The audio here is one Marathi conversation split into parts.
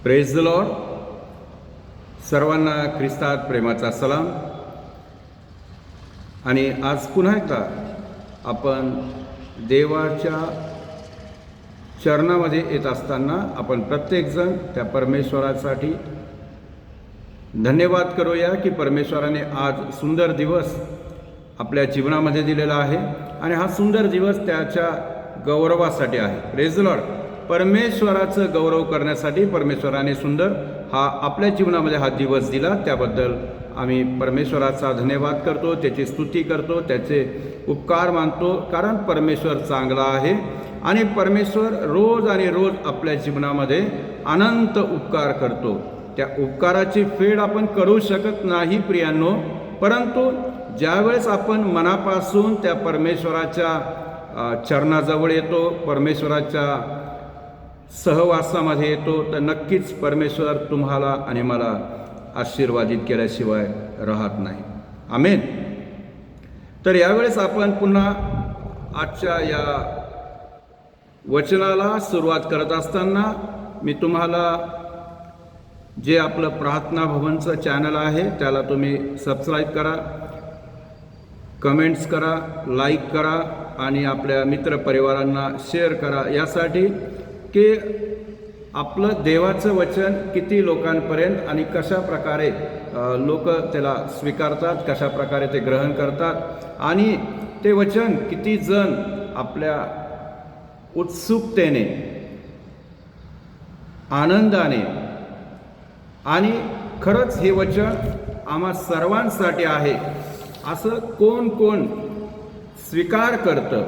Praise the Lord. सर्वांना ख्रिस्तात प्रेमाचा सलाम. आणि आज पुन्हा एकदा आपण देवाच्या चरणामध्ये येत असताना आपण प्रत्येकजण त्या परमेश्वरासाठी धन्यवाद करूया की परमेश्वराने आज सुंदर दिवस आपल्या जीवनामध्ये दिलेला आहे आणि हा सुंदर दिवस त्याच्या गौरवासाठी आहे. Praise the lord. परमेश्वराचं गौरव करण्यासाठी परमेश्वराने सुंदर हा आपल्या जीवनामध्ये हा दिवस दिला. त्याबद्दल आम्ही परमेश्वराचा धन्यवाद करतो, त्याची स्तुती करतो, त्याचे उपकार मानतो. कारण परमेश्वर चांगला आहे आणि परमेश्वर रोज आणि रोज आपल्या जीवनामध्ये अनंत उपकार करतो. त्या उपकाराची फेड आपण करू शकत नाही प्रियांनो, परंतु ज्यावेळेस आपण मनापासून त्या परमेश्वराच्या चरणाजवळ येतो, परमेश्वराच्या सहवासामध्ये येतो, तर नक्कीच परमेश्वर तुम्हाला आणि मला आशीर्वादित केल्याशिवाय राहत नाही. आमेन. तर यावेळेस आपण पुन्हा आजच्या या वचनाला सुरुवात करत असताना मी तुम्हाला जे आपलं प्रार्थना भवनचं चॅनल आहे त्याला तुम्ही सबस्क्राईब करा, कमेंट्स करा, लाईक करा आणि आपल्या मित्रपरिवारांना शेअर करा, यासाठी की आपलं देवाचं वचन किती लोकांपर्यंत आणि कशा प्रकारे लोक त्याला स्वीकारतात, कशा प्रकारे ते ग्रहण करतात आणि ते वचन किती जण आपल्या उत्सुकतेने, आनंदाने आणि खरंच हे वचन आम्हा सर्वांसाठी आहे असं कोण कोण स्वीकार करतं,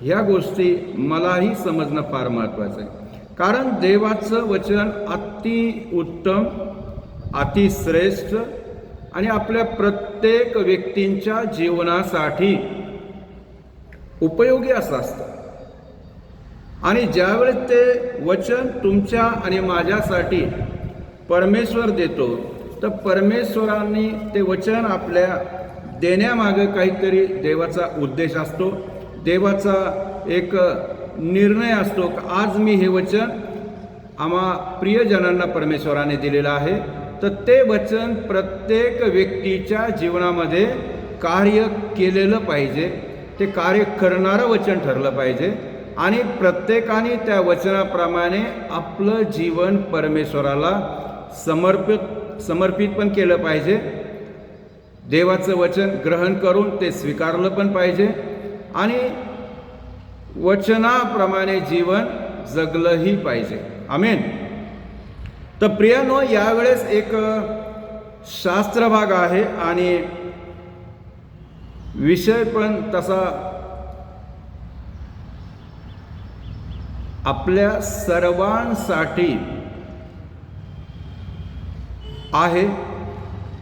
ह्या गोष्टी मलाही समजणं फार महत्त्वाचं आहे. कारण देवाचं वचन अति उत्तम, अतिश्रेष्ठ आणि आपल्या प्रत्येक व्यक्तींच्या जीवनासाठी उपयोगी असं असतं. आणि ज्यावेळेस ते वचन तुमच्या आणि माझ्यासाठी परमेश्वर देतो, तर परमेश्वरांनी ते वचन आपल्या देण्यामागं काहीतरी देवाचा उद्देश असतो, देवाचा एक निर्णय असतो. आज मी हे वचन आम्हा प्रियजनांना परमेश्वराने दिलेलं आहे, तर ते वचन प्रत्येक व्यक्तीच्या जीवनामध्ये कार्य केलेलं पाहिजे, ते कार्य करणारं वचन ठरलं पाहिजे आणि प्रत्येकाने त्या वचनाप्रमाणे आपलं जीवन परमेश्वराला समर्पित पण केलं पाहिजे. देवाचं वचन ग्रहण करून ते स्वीकारलं पण पाहिजे आणि वचनाप्रमाणे जीवन जगलंही पाहिजे. आमेन. तर प्रियानो, यावेळेस एक शास्त्रभाग आहे आणि विषय पण तसा आपल्या सर्वांसाठी आहे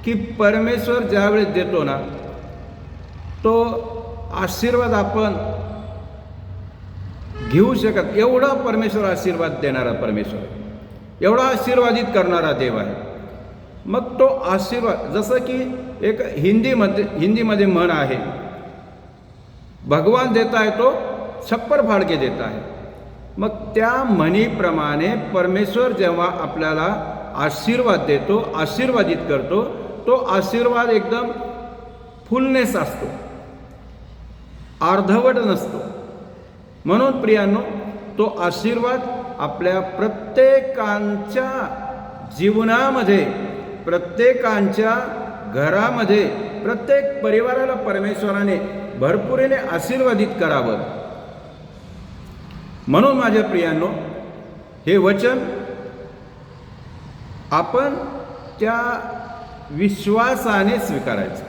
की परमेश्वर ज्यावेळेस देतो ना, तो आशीर्वाद आपण घेऊ शकत, एवढा परमेश्वर आशीर्वाद देणारा परमेश्वर, एवढा आशीर्वादित करणारा देव आहे. मग तो आशीर्वाद, जसं की एक हिंदीमध्ये म्हण आहे, भगवान देता है तो छप्पर फाड़ के देता है. मग त्या म्हणीप्रमाणे परमेश्वर जेव्हा आपल्याला आशीर्वाद देतो, आशीर्वादित करतो, तो आशीर्वाद एकदम फुलनेस असतो, अर्धवट नसतो. म्हणून प्रियांनो, तो आशीर्वाद आपल्या प्रत्येकांच्या जीवनामध्ये, प्रत्येकांच्या घरामध्ये, प्रत्येक परिवाराला परमेश्वराने भरपुरीने आशीर्वादित करावं. म्हणून माझ्या प्रियांनो, हे वचन आपण त्या विश्वासाने स्वीकारायचं.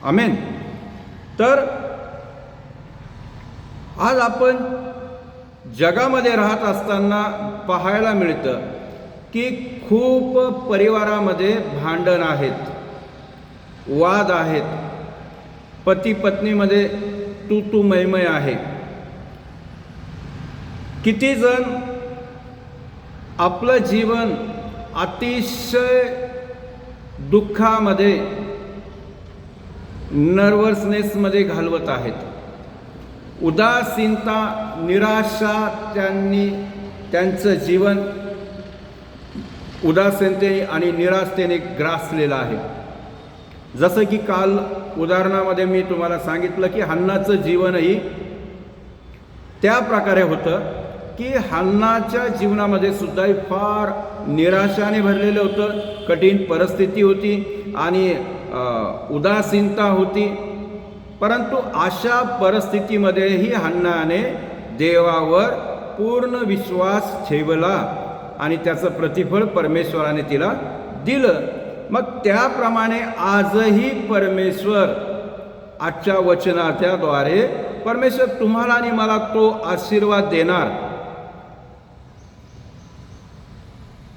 आमेन. तर आज आपण जगामध्ये राहत असताना पाहायला मिळतं की खूप परिवारामध्ये भांडण आहेत, वाद आहेत, पती पत्नीमध्ये तू मैमय आहे. किती जण आपलं जीवन अतिशय दुःखामध्ये, नर्वसनेसमध्ये घालवत आहेत. उदासीनता, निराशा त्यांचं जीवन उदासीनतेने आणि निराशतेने ग्रासलेला आहे. जसं की काल उदाहरणामध्ये मी तुम्हाला सांगितलं की हन्नाचं जीवनही त्या प्रकारे होतं की हन्नाच्या जीवनामध्ये सुद्धा फार निराशाने भरलेलं होतं. कठीण परिस्थिती होती आणि उदासीनता होती. परंतु अशा परिस्थितीमध्येही हन्नाने देवावर पूर्ण विश्वास ठेवला आणि त्याचं प्रतिफळ परमेश्वराने तिला दिलं. मग त्याप्रमाणे आजही परमेश्वर आजच्या वचनाच्याद्वारे परमेश्वर तुम्हाला आणि मला तो आशीर्वाद देणार.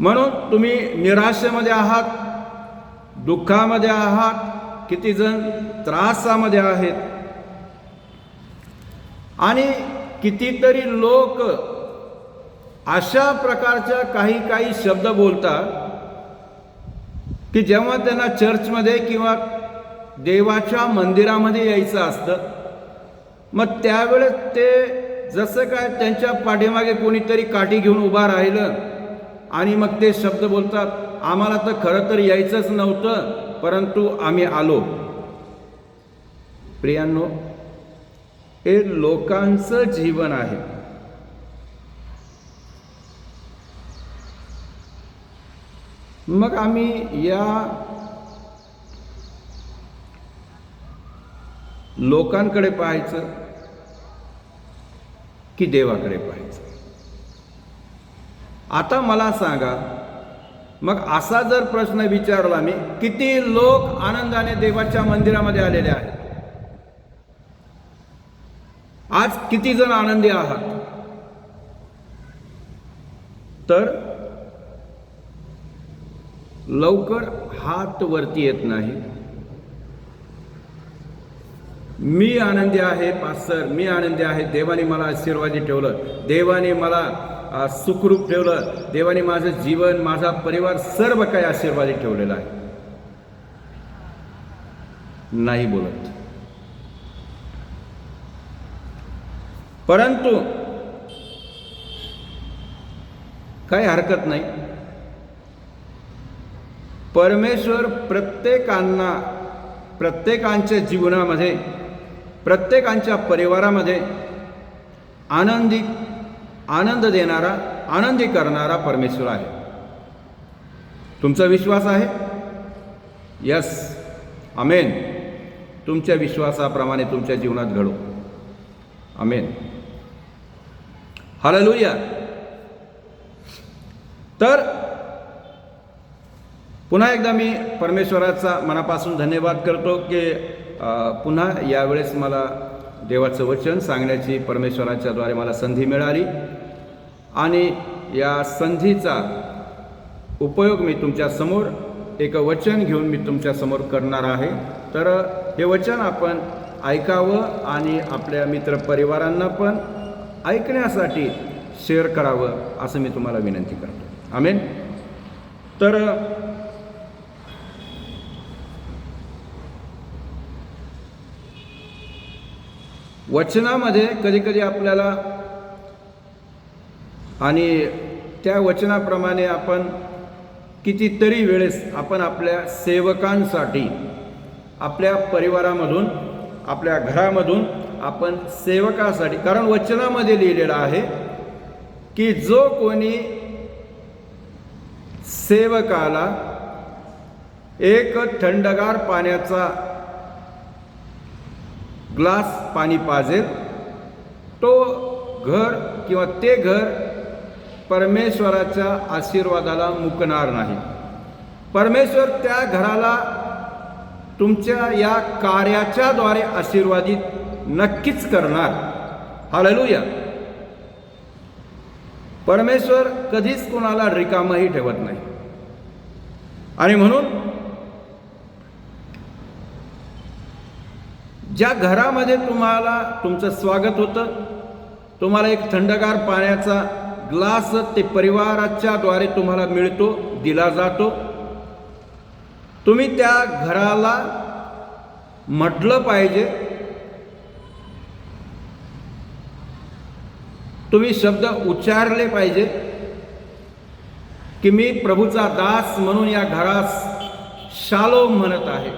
म्हणून तुम्ही निराशेमध्ये आहात, दुःखामध्ये आहात, किती जण त्रासामध्ये आहेत आणि कितीतरी लोक अशा प्रकारच्या काही शब्द बोलतात की जेव्हा त्यांना चर्चमध्ये किंवा देवाच्या मंदिरामध्ये यायचं असतं, मग त्यावेळेस ते जसं काय त्यांच्या पाठीमागे कोणीतरी काठी घेऊन उभा राहिलं आणि मग ते शब्द बोलतात, आम्हाला तर खरं तर यायचंच नव्हतं परंतु आम्ही आलो. प्रियांनो, हे लोकांचं जीवन आहे. मग आम्ही या लोकांकडे पाहायचं की देवाकडे पाहायचं? आता मला सांगा, मग असा जर प्रश्न विचारला मी, किती लोक आनंदाने देवाच्या मंदिरामध्ये आलेले आहेत? आज किती जण आनंदी आहात? तर लवकर हात वरती येत नाही. मी आनंदी आहे पास्टर, मी आनंदी आहे, देवाने मला आशीर्वादी ठेवलं, देवाने मला सुखरूप ठेवलं, देवाने माझं जीवन, माझा परिवार सर्व काही आशीर्वादी ठेवलेला आहे. नाही बोलत. परंतु काही हरकत नाही, परमेश्वर प्रत्येकांच्या जीवनामध्ये, प्रत्येकांच्या परिवारामध्ये आनंद देणारा, आनंदी करणारा परमेश्वर आहे. तुमचा विश्वास आहे? यस, आमेन. तुमच्या विश्वासाप्रमाणे तुमच्या जीवनात घडो. आमेन. हालेलुया. तर पुन्हा एकदा मी परमेश्वराचा मनापासून धन्यवाद करतो की पुन्हा यावेळेस मला देवाचं वचन सांगण्याची परमेश्वराच्याद्वारे मला संधी मिळाली आणि या संधीचा उपयोग मी तुमच्यासमोर एक वचन घेऊन मी तुमच्यासमोर करणार आहे. तर हे वचन आपण ऐकावं आणि आपल्या मित्रपरिवारांना पण ऐकण्यासाठी शेअर करावं असं मी तुम्हाला विनंती करतो. आमेन. तर वचनामध्ये कधीकधी आपल्याला आणि त्या वचनाप्रमाणे आपण कितीतरी वेळेस आपण आपल्या सेवकांसाठी, आपल्या परिवारामधून, आपल्या घरामधून आपण सेवकासाठी, कारण वचनामध्ये लिहिलेलं आहे की जो कोणी सेवकाला एक थंडगार पाण्याचा ग्लास पाणी पाजेल, तो घर किंवा ते घर परमेश्वराच्या आशीर्वादाला मुकणार नाही. परमेश्वर त्या घराला तुमच्या या कार्याच्याद्वारे आशीर्वादित नक्कीच करणार. हालेलुया. परमेश्वर कधीच कोणाला रिकामही ठेवत नाही. आणि म्हणून ज्या घरामध्ये तुमचं स्वागत होतं, तुम्हाला एक थंडगार पाण्याचा ग्लास ते परिवाराच्या द्वारे तुम्हाला मिळतो, दिला जातो, तुम्ही त्या घराला म्हटलं पाहिजे, तुम्ही शब्द उच्चारले पाहिजे की मी प्रभूचा दास म्हणून या घरास शालोम म्हणत आहे.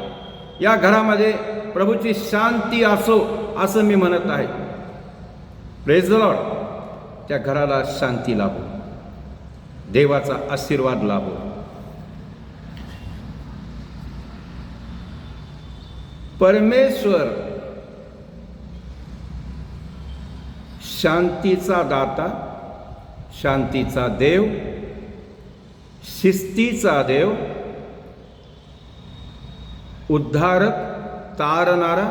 या घरामध्ये प्रभूची शांती असो असं मी म्हणत आहे. Praise the Lord. त्या घराला शांती लाभो, देवाचा आशीर्वाद लाभो. परमेश्वर शांतीचा दाता, शांतीचा देव, शिस्तीचा देव, उद्धारक, तारणारा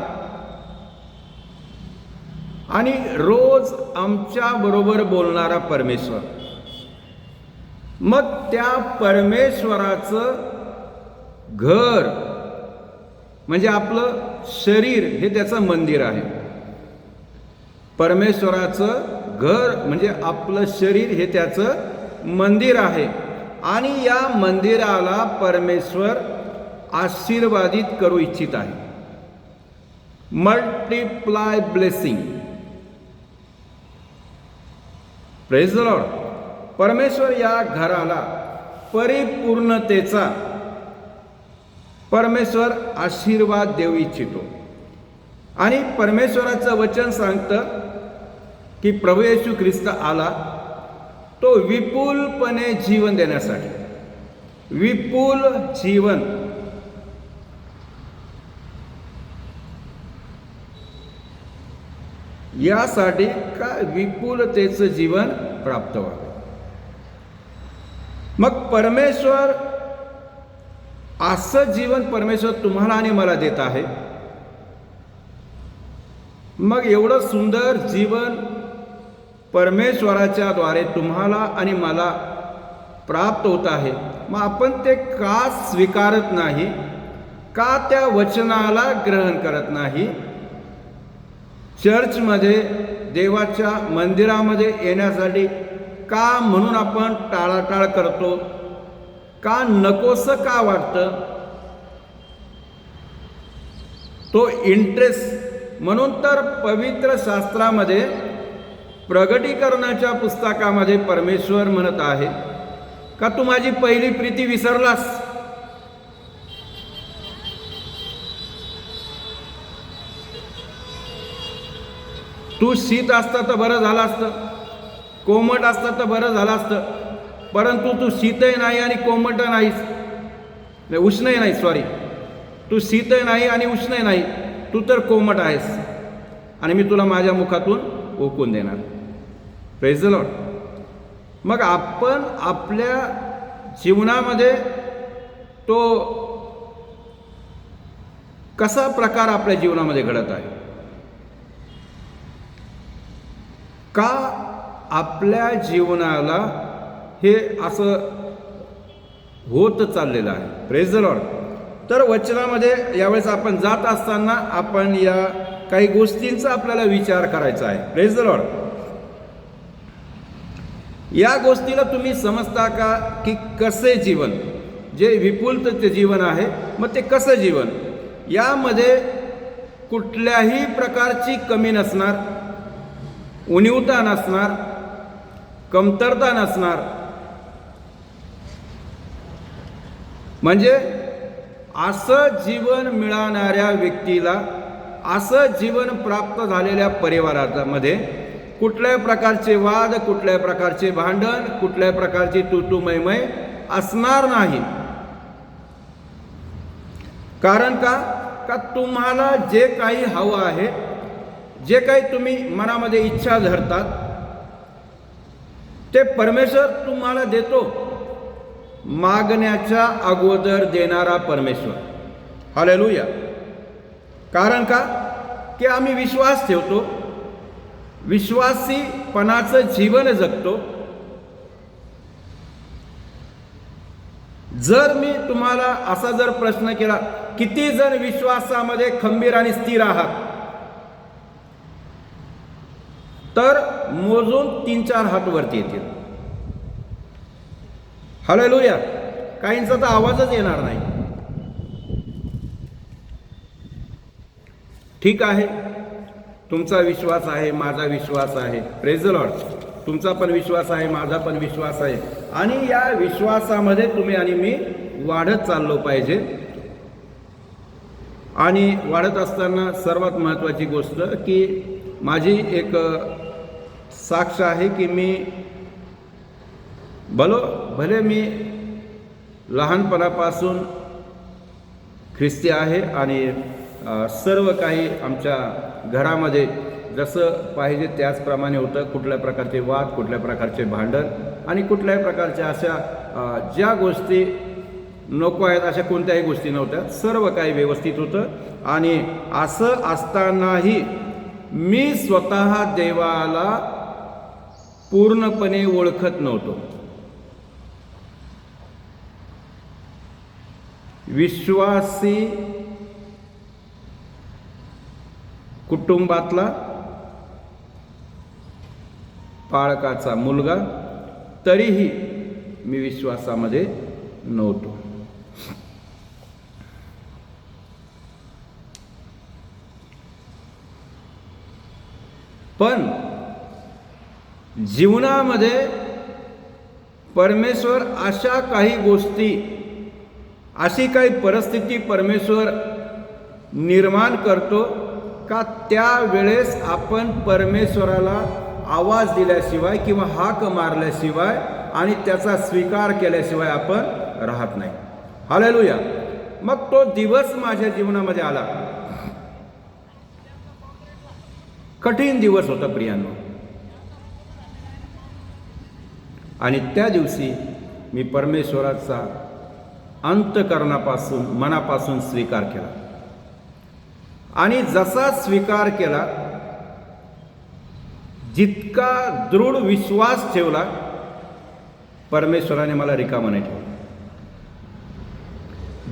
आणि रोज आमच्या बरोबर बोलणारा परमेश्वर. मग त्या परमेश्वराचं घर म्हणजे आपलं शरीर हे त्याचं मंदिर आहे. परमेश्वराचं घर म्हणजे आपलं शरीर हे त्याचं मंदिर आहे. आणि या मंदिराला परमेश्वर आशीर्वादित करू इच्छित आहे. Multiply blessing. Praise the Lord. परमेश्वर या घराला परिपूर्णतेचा परमेश्वर आशीर्वाद देऊ इच्छितो. आणि परमेश्वराचं वचन सांगतं की प्रभू येशू ख्रिस्त आला तो विपुलपणे जीवन देण्यासाठी. विपुल जीवन. यासाठी का विपुलतेचं जीवन प्राप्त व्हावं. मग परमेश्वर असं जीवन परमेश्वर तुम्हाला आणि मला देत आहे. मग एवढं सुंदर जीवन परमेश्वराच्या द्वारे तुम्हाला आणि मला प्राप्त होत आहे. मग आपण ते का स्वीकारत नाही, का त्या वचनाला ग्रहण करत नाही? चर्चमध्ये देवाच्या मंदिरामध्ये येण्यासाठी का म्हणून आपण टाळाटाळ करतो? का नकोसं का वाटतं? तो इंटरेस्ट. म्हणून तर पवित्र शास्त्रामध्ये प्रगटीकरणाच्या पुस्तकामध्ये परमेश्वर म्हणत आहे का तू माझी पहिली प्रीती विसरलास? तू शीत असता तर बरं झालं असतं, कोमट असतं तर बरं झालं असतं. परंतु तू शीतही नाही आणि कोमट नाहीस, उष्णही नाही. सॉरी, तू शीतही नाही आणि उष्णही नाही, तू तर कोमट आहेस आणि मी तुला माझ्या मुखातून ओकून देणार. Praise the Lord. मग आपण आपल्या जीवनामध्ये तो कसा प्रकार आपल्या जीवनामध्ये घडत आहे? का आपल्या जीवनाला हे असं होत चाललेलं आहे? Praise the Lord. तर वचनामध्ये यावेळेस आपण जात असताना आपण या काही गोष्टींचा आपल्याला विचार करायचा आहे. Praise the Lord. या गोष्टीला तुम्ही समजता का की कसे जीवन, जे विपुलतेचे जीवन आहे, मग ते कसं जीवन? यामध्ये कुठल्याही प्रकारची कमी नसणार, उणीवता नसणार, कमतरता नसणार. म्हणजे असं जीवन मिळणाऱ्या व्यक्तीला, असं जीवन प्राप्त झालेल्या परिवारामध्ये कुठल्याही प्रकारचे वाद, कुठल्याही प्रकारचे भांडण, कुठल्याही प्रकारची तुटुमैमय असणार नाही. कारण का तुम्हाला जे काही हवं आहे, जे काही तुम्ही मनामध्ये इच्छा धरतात ते परमेश्वर तुम्हाला देतो. मागण्याच्या अगोदर देणारा परमेश्वर. हालेलुया. कारण की आम्ही विश्वास ठेवतो, विश्वासीपणाचं जीवन जगतो. जर मी तुम्हाला असा जर प्रश्न केला, किती जण विश्वासामध्ये खंबीर आणि स्थिर आहात, तर मोजून 3-4 हात वरती येतील. हालेलुया. काहींचा तर आवाजच येणार नाही. ठीक आहे, तुमचा विश्वास आहे, माझा विश्वास आहे. Praise the Lord. तुमचा पण विश्वास आहे, माझा पण विश्वास आहे, आणि या विश्वासामध्ये तुम्ही आणि मी वाढत चाललो पाहिजे. आणि वाढत असताना सर्वात महत्त्वाची गोष्ट की माझी एक साक्ष आहे की मी भले मी लहानपणापासून ख्रिस्ती आहे आणि सर्व काही आमच्या घरामध्ये जसं पाहिजे त्याचप्रमाणे होतं. कुठल्या प्रकारचे वाद, कुठल्या प्रकारचे भांडण आणि कुठल्याही प्रकारच्या अशा ज्या गोष्टी नको आहेत अशा कोणत्याही गोष्टी नव्हत्या. सर्व काही व्यवस्थित होतं. आणि असं असतानाही मी स्वतः देवाला पूर्णपणे ओळखत नव्हतो. विश्वासी कुटुंबातला पाळकाचा मुलगा, तरीही मी विश्वासामध्ये नव्हतो. पण जीवनामध्ये परमेश्वर अशा काही गोष्टी, अशी काही परिस्थिती परमेश्वर निर्माण करतो का त्यावेळेस आपण परमेश्वराला आवाज दिल्याशिवाय किंवा हाक मारल्याशिवाय आणि त्याचा स्वीकार केल्याशिवाय आपण राहत नाही. हालेलुया. मग तो दिवस माझ्या जीवनामध्ये आला. कठीण दिवस होता प्रियांनो. आणि त्या दिवशी मी परमेश्वराचा अंतःकरणापासून, मनापासून स्वीकार केला. आणि जसा स्वीकार केला, जितका दृढ विश्वास ठेवला, परमेश्वराने मला रिकामं नाही ठेवलं.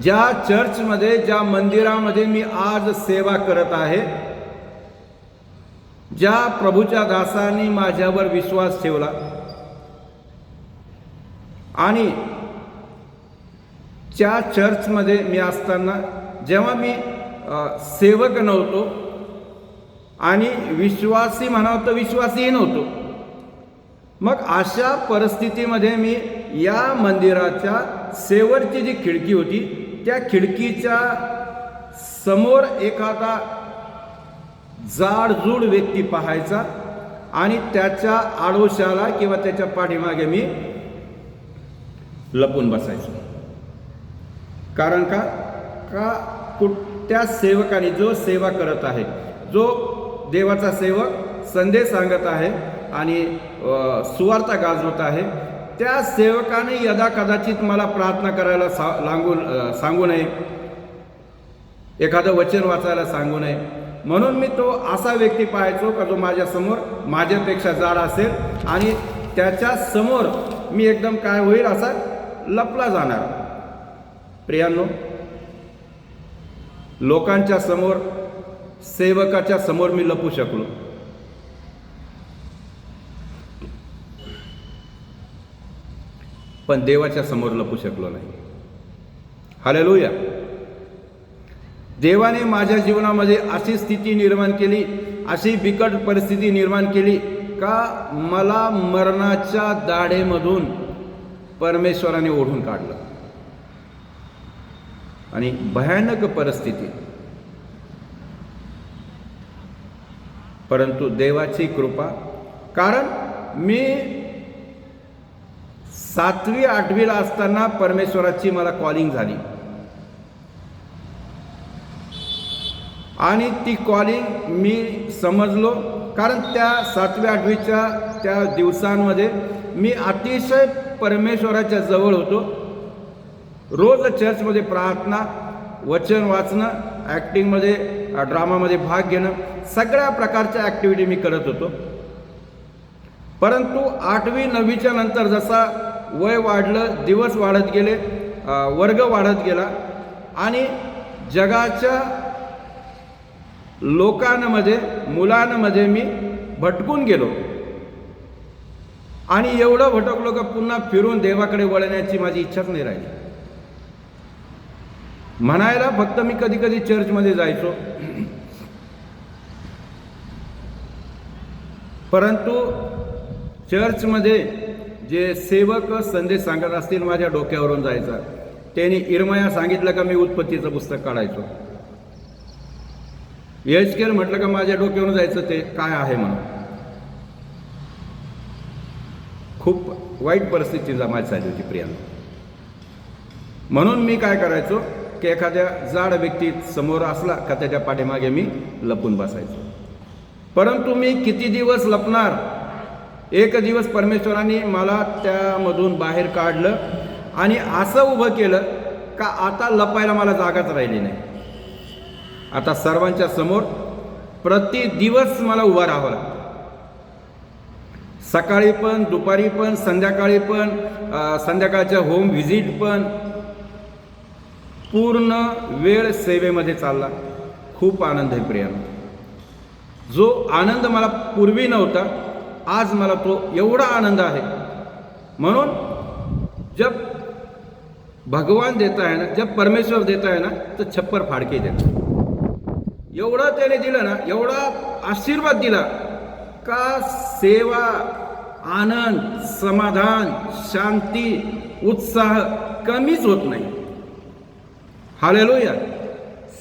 ज्या चर्चमध्ये, ज्या मंदिरामध्ये मी आज सेवा करत आहे, ज्या प्रभूच्या दासांनी माझ्यावर विश्वास ठेवला आणि त्या चर्चमध्ये मी असताना, जेव्हा मी सेवक नव्हतो आणि विश्वासी म्हणावं तर विश्वासीही नव्हतो, मग अशा परिस्थितीमध्ये मी या मंदिराच्या शेवटची जी खिडकी होती त्या खिडकीच्या समोर एखादा जाडजूड व्यक्ती पाहायचा आणि त्याच्या आडोशाला किंवा त्याच्या पाठीमागे मी लपून बसायचो. कारण का त्या सेवकाने, जो सेवा करत आहे, जो देवाचा सेवक संदेश सांगत आहे आणि सुवार्ता गाजवत आहे, त्या सेवकाने यदा कदाचित मला प्रार्थना करायला सांगू नये, एखादं वचन वाचायला सांगू नये. म्हणून मी तो असा व्यक्ती पाहायचो का जो माझ्यासमोर माझ्यापेक्षा जाड असेल आणि त्याच्या समोर मी एकदम काय होईल असा लपला जाणार. प्रियांनो, लोकांच्या समोर, सेवकाच्या समोर मी लपू शकलो, पण देवाच्या समोर लपू शकलो नाही. हालेलुया. देवाने माझ्या जीवनामध्ये अशी स्थिती निर्माण केली, अशी बिकट परिस्थिती निर्माण केली का मला मरणाच्या दाढेमधून परमेश्वराने ओढून काढलं. आणि भयानक परिस्थिती, परंतु देवाची कृपा. कारण मी 7वी 8वीला असताना परमेश्वराची मला कॉलिंग झाली आणि ती कॉलिंग मी समजलो. कारण त्या 7वी 8वीच्या त्या दिवसांमध्ये मी अतिशय परमेश्वराच्या जवळ होतो. रोज चर्चमध्ये प्रार्थना, वचन वाचणं, ॲक्टिंगमध्ये, ड्रामामध्ये भाग घेणं, सगळ्या प्रकारच्या ॲक्टिव्हिटी मी करत होतो. परंतु 8वी 9वीच्या नंतर जसा वय वाढलं, दिवस वाढत गेले, वर्ग वाढत गेला आणि जगाच्या लोकांमध्ये, मुलांमध्ये मी भटकून गेलो. आणि एवढं भटकलो का पुन्हा फिरून देवाकडे वळण्याची माझी इच्छाच नाही राहिली. म्हणायला फक्त मी कधी कधी चर्चमध्ये जायचो, परंतु चर्चमध्ये जे सेवक संदेश सांगत असतील माझ्या डोक्यावरून जायचा, त्यांनी इरमया सांगितलं का मी उत्पत्तीचं पुस्तक काढायचो. यहेजकेल म्हटलं का माझ्या डोक्यावरून जायचं ते काय आहे म्हणून. खूप वाईट परिस्थिती माझी झाली होती प्रियांनो. म्हणून मी काय करायचो की एखाद्या जाड व्यक्ती समोर असला का त्याच्या पाठीमागे मी लपून बसायचो. परंतु मी किती दिवस लपणार. एक दिवस परमेश्वराने मला त्यामधून बाहेर काढलं आणि असं उभं केलं का आता लपायला मला जागाच राहिली नाही. आता सर्वांच्या समोर प्रतिदिवस मला उभा राहावं लागतं. सकाळी पण, दुपारी पण, संध्याकाळी पण, संध्याकाळच्या होम व्हिजिट पण, पूर्ण वेळ सेवेमध्ये चालला. खूप आनंद आहे प्रियांनो. जो आनंद मला पूर्वी नव्हता, आज मला तो एवढा आनंद आहे. म्हणून जब भगवान देता है ना, जब परमेश्वर देता है ना, तो छप्पर फाड़के देता. एवढं त्याने दिलं ना, एवढा आशीर्वाद दिला का सेवा, आनंद, समाधान, शांती, उत्साह कमीच होत नाही. हालेलुया.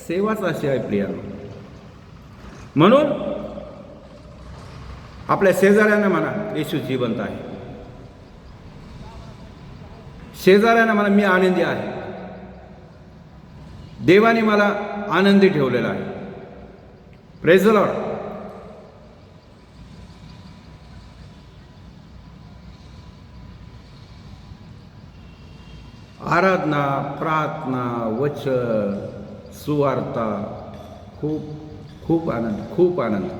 सेवाच अशी आहे प्रियांनो. म्हणून आपल्या शेजाऱ्यांना म्हणा येशू जिवंत आहे. शेजाऱ्यांना म्हणा मी आनंदी आहे. देवाने मला आनंदी ठेवलेला आहे. Praise the Lord. आराधना, प्रार्थना, वचन, सुवार्ता, खूप खूप आनंद, खूप आनंद.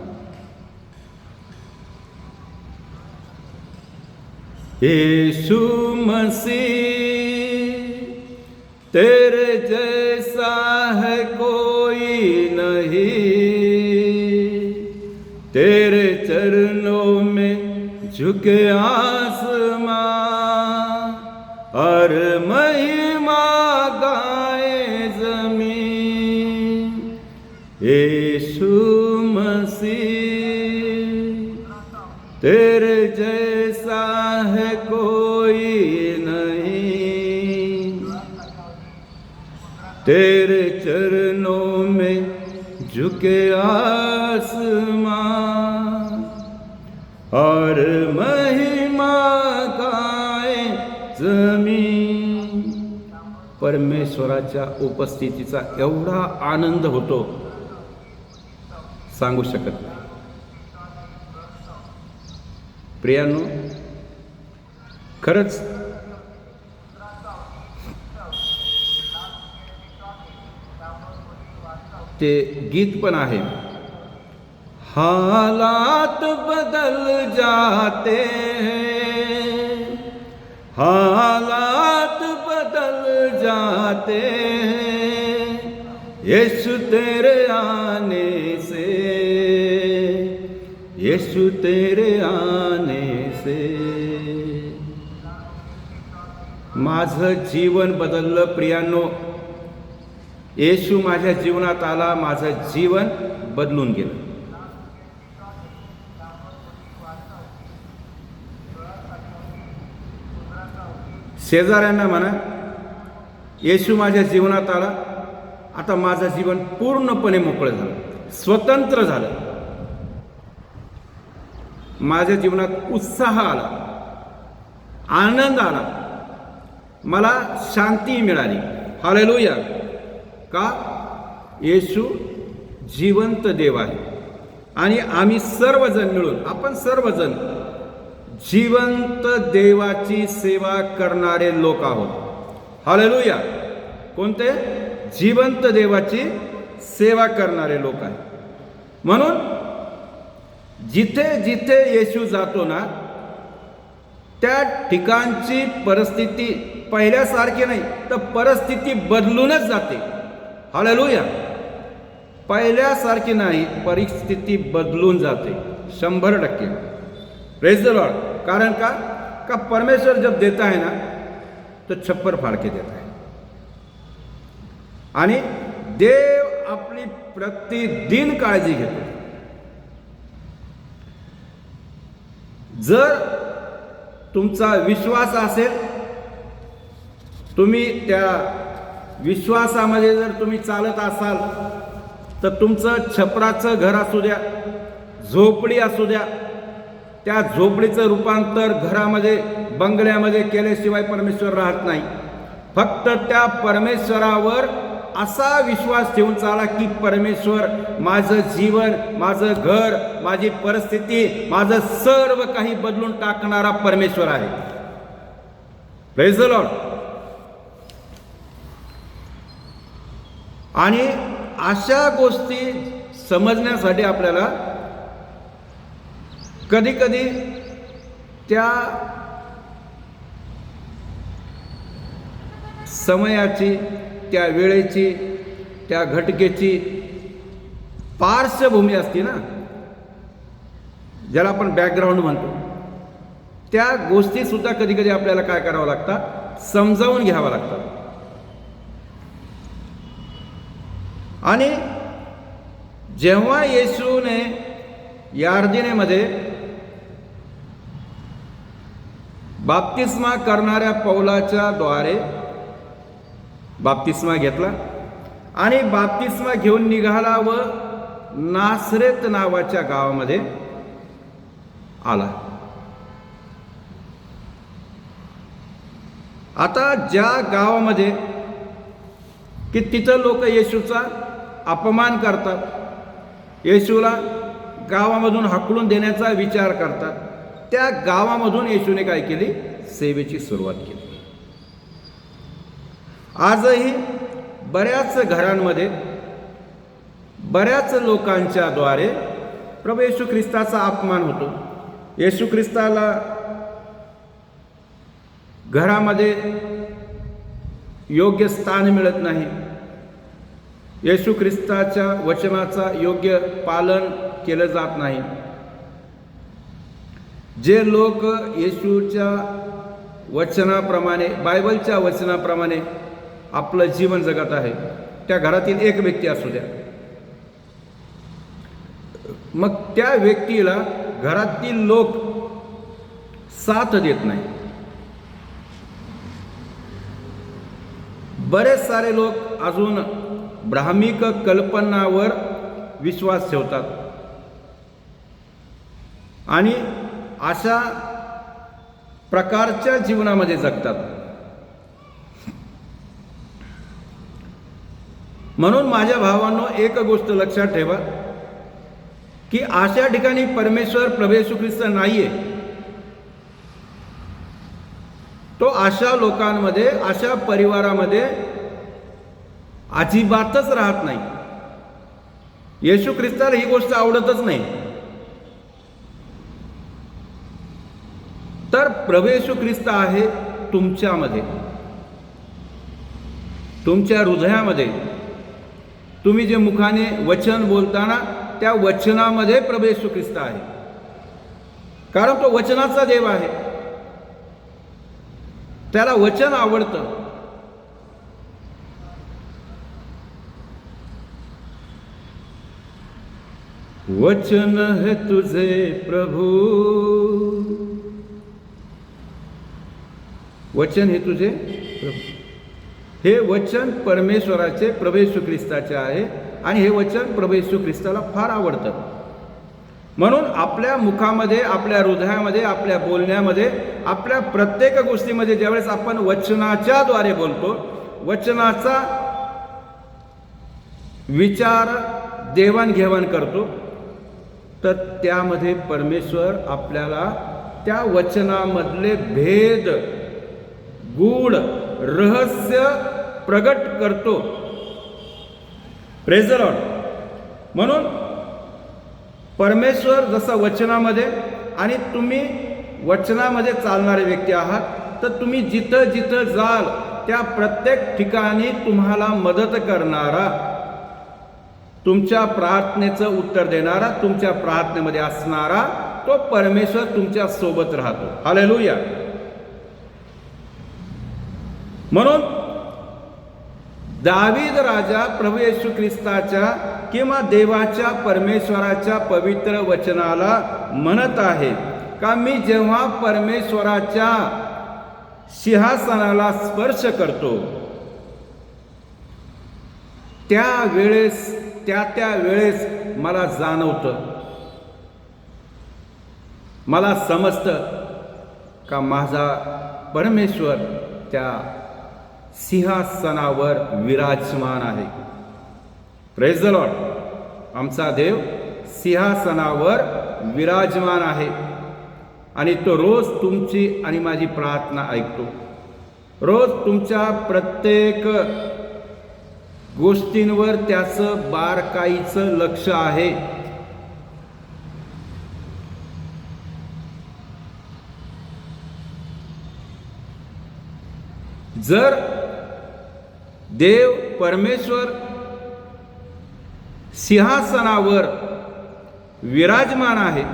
यीशु मसीह तेरे जैसा है कोई नहीं, तेरे चरणों में झुके आसमां और महिमा गाए जमीन. यीशु मसीह तेरे जैसा है कोई नहीं, तेरे चरणों में झुके आसमां और महिमा गाए जमीन. परमेश्वराच्या उपस्थितीचा एवढा आनंद होतो सांगू शकत नाही. प्रियांनो, खरंच ते गीत पण आहे. हालात बदल जाते हैं, हालात बदल जाते हैं, यीशु तेरे आने से, यीशु तेरे आने से. माझं जीवन बदललं प्रियांनो. येशू माझ्या जीवनात आला, माझं जीवन बदलून गेलं. शेजाऱ्यांना म्हणा येशू माझ्या जीवनात आला, आता माझं जीवन पूर्णपणे मोकळं झालं, स्वतंत्र झालं. माझ्या जीवनात उत्साह आला, आनंद आला, मला शांती मिळाली. हालेलुया. का? येशू जिवंत देव आहे आणि आम्ही सर्वजण मिळून, आपण सर्वजण जिवंत देवाची सेवा करणारे लोक आहोत. हालेलुया. कोणते? जिवंत देवाची सेवा करणारे लोक आहेत. म्हणून जिथे जिथे येशू जातो ना, त्या ठिकाणची परिस्थिती पहिल्यासारखी नाही तर परिस्थिती बदलूनच जाते. हालेलुया. पहिल्यासारखी नाही, परिस्थिती बदलून जाते 100%. Praise the Lord. कारण का परमेश्वर जब देता है ना तो छप्पर फाड़ के देता है. आणि देव आपली प्रतिदिन काळजी घेतो. जर तुमचा विश्वास असेल, तुम्ही त्या विश्वासामध्ये जर तुम्ही चालत असाल, तर तुमचं छपराचं घर असू द्या, झोपडी असू द्या, त्या झोपडीचं रूपांतर घरामध्ये, बंगल्यामध्ये केल्याशिवाय परमेश्वर राहत नाही. फक्त त्या परमेश्वरावर असा विश्वास ठेवून चाला की परमेश्वर माझं जीवन, माझं घर, माझी परिस्थिती, माझं सर्व काही बदलून टाकणारा परमेश्वर आहे. Praise the Lord. आणि अशा गोष्टी समजण्यासाठी आपल्याला कधी कधी त्या समयाची, त्या वेळेची, त्या घटनेची पार्श्वभूमी असते ना, ज्याला आपण बॅकग्राऊंड म्हणतो, त्या गोष्टी सुद्धा कधी कधी आपल्याला काय करावं लागतात, समजावून घ्यावं लागतात. आणि जेव्हा येशूने यार्दिनेमध्ये बाप्तिस्मा करणाऱ्या पौलाच्या द्वारे बाप्तिस्मा घेतला आणि बाप्तिस्मा घेऊन निघाला व नासरेत नावाच्या गावामध्ये आला. आता ज्या गावामध्ये की तिथं लोक येशूचा अपमान करतात, येशूला गावामधून हाकलून देण्याचा विचार करतात, त्या गावामधून येशूने काय केली, सेवेची सुरुवात केली. आजही बऱ्याच घरांमध्ये, बऱ्याच लोकांच्या द्वारे प्रभू येशू ख्रिस्ताचा अपमान होतो. येशू ख्रिस्ताला घरामध्ये योग्य स्थान मिळत नाही. येशू ख्रिस्ताच्या वचनाचा योग्य पालन केलं जात नाही. जे लोक येशूच्या वचनाप्रमाणे, बायबलच्या वचनाप्रमाणे आपलं जीवन जगत आहे, त्या घरातील एक व्यक्ती असू द्या, मग त्या व्यक्तीला घरातील लोक साथ देत नाही. बरेच सारे लोक अजून ब्राह्मिक कल्पनावर विश्वास ठेवतात आणि अशा प्रकारच्या जीवनामध्ये जगतात. म्हणून माझ्या भावांनो, एक गोष्ट लक्षात ठेवा की अशा ठिकाणी परमेश्वर प्रभू येशू ख्रिस्त नाहीये. तो अशा लोकांमध्ये, अशा परिवारामध्ये अजिबातच राहत नाही. येशू ख्रिस्ताला ही गोष्ट आवडतच नाही. तर प्रभू येशू ख्रिस्त आहे तुमच्यामध्ये, तुमच्या हृदयामध्ये. तुम्ही जे मुखाने वचन बोलताना त्या वचनामध्ये प्रभू येशू ख्रिस्त आहे, कारण तो वचनाचा देव आहे. त्याला वचन आवडतं. वचन है तुझे प्रभू, वचन हे तुझे प्रभू. हे वचन परमेश्वराचे, प्रभू येशू ख्रिस्ताचे आहे आणि हे वचन प्रभू येशू ख्रिस्ताला फार आवडतं. म्हणून आपल्या मुखामध्ये, आपल्या हृदयामध्ये, आपल्या बोलण्यामध्ये, आपल्या प्रत्येक गोष्टीमध्ये ज्यावेळेस आपण वचनाच्या द्वारे बोलतो, वचनाचा विचार देवाणघेवाण करतो, तर त्यामध्ये परमेश्वर आपल्याला त्या वचनामधले भेद, गूढ रहस्य प्रगट करतो. Praise the Lord. म्हणून परमेश्वर जसं वचनामध्ये, आणि तुम्ही वचनामध्ये चालणारे व्यक्ती आहात, तर तुम्ही जिथं जिथं जाल त्या प्रत्येक ठिकाणी तुम्हाला मदत करणारा, तुमच्या प्रार्थनेचं उत्तर देणारा, तुमच्या प्रार्थनेमध्ये असणारा तो परमेश्वर तुमच्या सोबत राहतो. हालेलुया. म्हणून दावीद राजा प्रभू येशू ख्रिस्ताच्या किंवा देवाच्या, परमेश्वराच्या पवित्र वचनाला म्हणत आहे का मी जेव्हा परमेश्वराच्या सिंहासनाला स्पर्श करतो त्या वेळेस मला जाणवतं, मला समजतं का माझा परमेश्वर त्या सिंहासनावर विराजमान आहे. Praise the Lord. आमचा देव सिंहासनावर विराजमान आहे आणि तो रोज तुमची आणि माझी प्रार्थना ऐकतो. रोज तुमच्या प्रत्येक गोष्टींवर त्याचं बारकाईचं लक्ष आहे. जर देव परमेश्वर सिंहासनावर विराजमान आहे,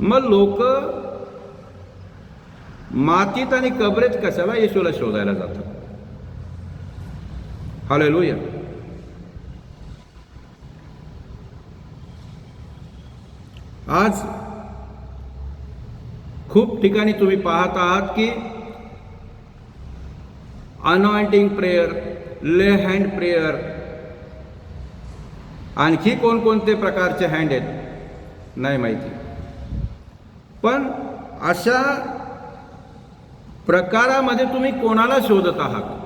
मग लोक मातीत आणि कबरेत कशाला येशूला शोधायला जातात? हालेलुया. आज खूप ठिकाणी तुम्ही पाहत आहात की अनॉइंटिंग प्रेयर, ले हँड प्रेयर, आणखी कोणकोणते प्रकारचे हँड आहेत नाही माहिती. पण अशा प्रकारामध्ये तुम्ही कोणाला शोधत आहात?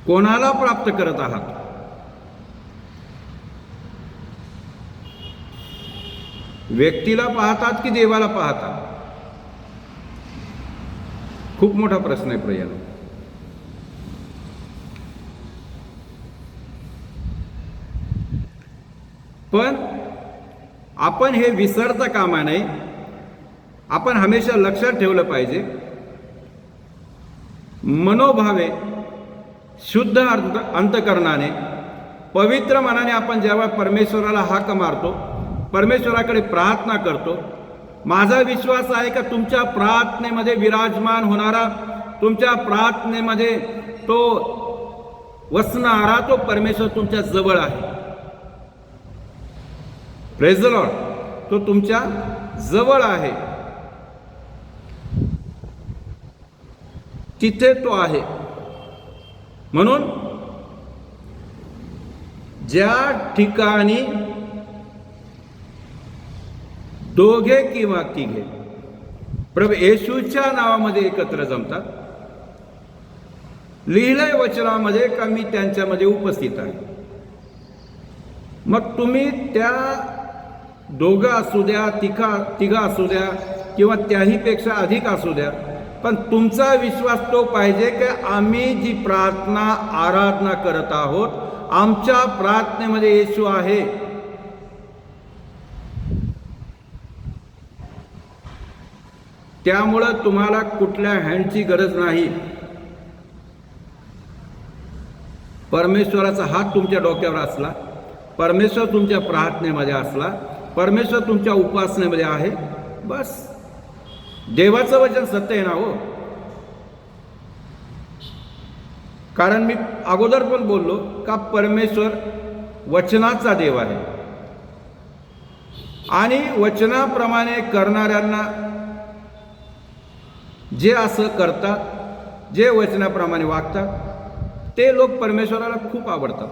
कोणाला प्राप्त करत आहात? व्यक्तीला पाहतात की देवाला पाहतात? खूप मोठा प्रश्न आहे प्रियानो. पण आपण हे विसरता कामा नये. आपण हमेशा लक्षात ठेवलं पाहिजे, मनोभावे शुद्ध अंतकरणाने पवित्र मनाने आपण जेव्हा परमेश्वराला हाक मारतो, परमेश्वराकडे प्रार्थना करतो, माझा विश्वास आहे का तुमच्या प्रार्थनेमध्ये विराजमान होणारा, तुमच्या प्रार्थनेमध्ये तो वसणारा तो परमेश्वर तुमच्या जवळ आहे. Praise the Lord. तो तुमच्या जवळ आहे, तिथे तो आहे. म्हणून ज्या ठिकाणी दोघे किंवा तिघे प्रभू येशूच्या नावामध्ये एकत्र जमतात, लिहिलंय वचनामध्ये का मी त्यांच्यामध्ये उपस्थित आहे. मग तुम्ही त्या दोघं असू द्या, तिघा असू द्या किंवा त्याहीपेक्षा अधिक असू द्या, पण तुमचा विश्वास तो पाहिजे की आम्ही जी प्रार्थना आराधना करत आहोत, आमच्या प्रार्थनेमध्ये येशू आहे. त्यामुळं तुम्हाला कुठल्या हँडची गरज नाही. परमेश्वराचा हात तुमच्या डोक्यावर असला, परमेश्वर तुमच्या प्रार्थनेमध्ये असला, परमेश्वर तुमच्या उपासनेमध्ये आहे, बस. देवाचं वचन सत्य आहे ना हो. कारण मी अगोदर पण बोललो का परमेश्वर वचनाचा देव आहे आणि वचनाप्रमाणे करणाऱ्यांना, जे असं करतात, जे वचनाप्रमाणे वागतात, ते लोक परमेश्वराला खूप आवडतात.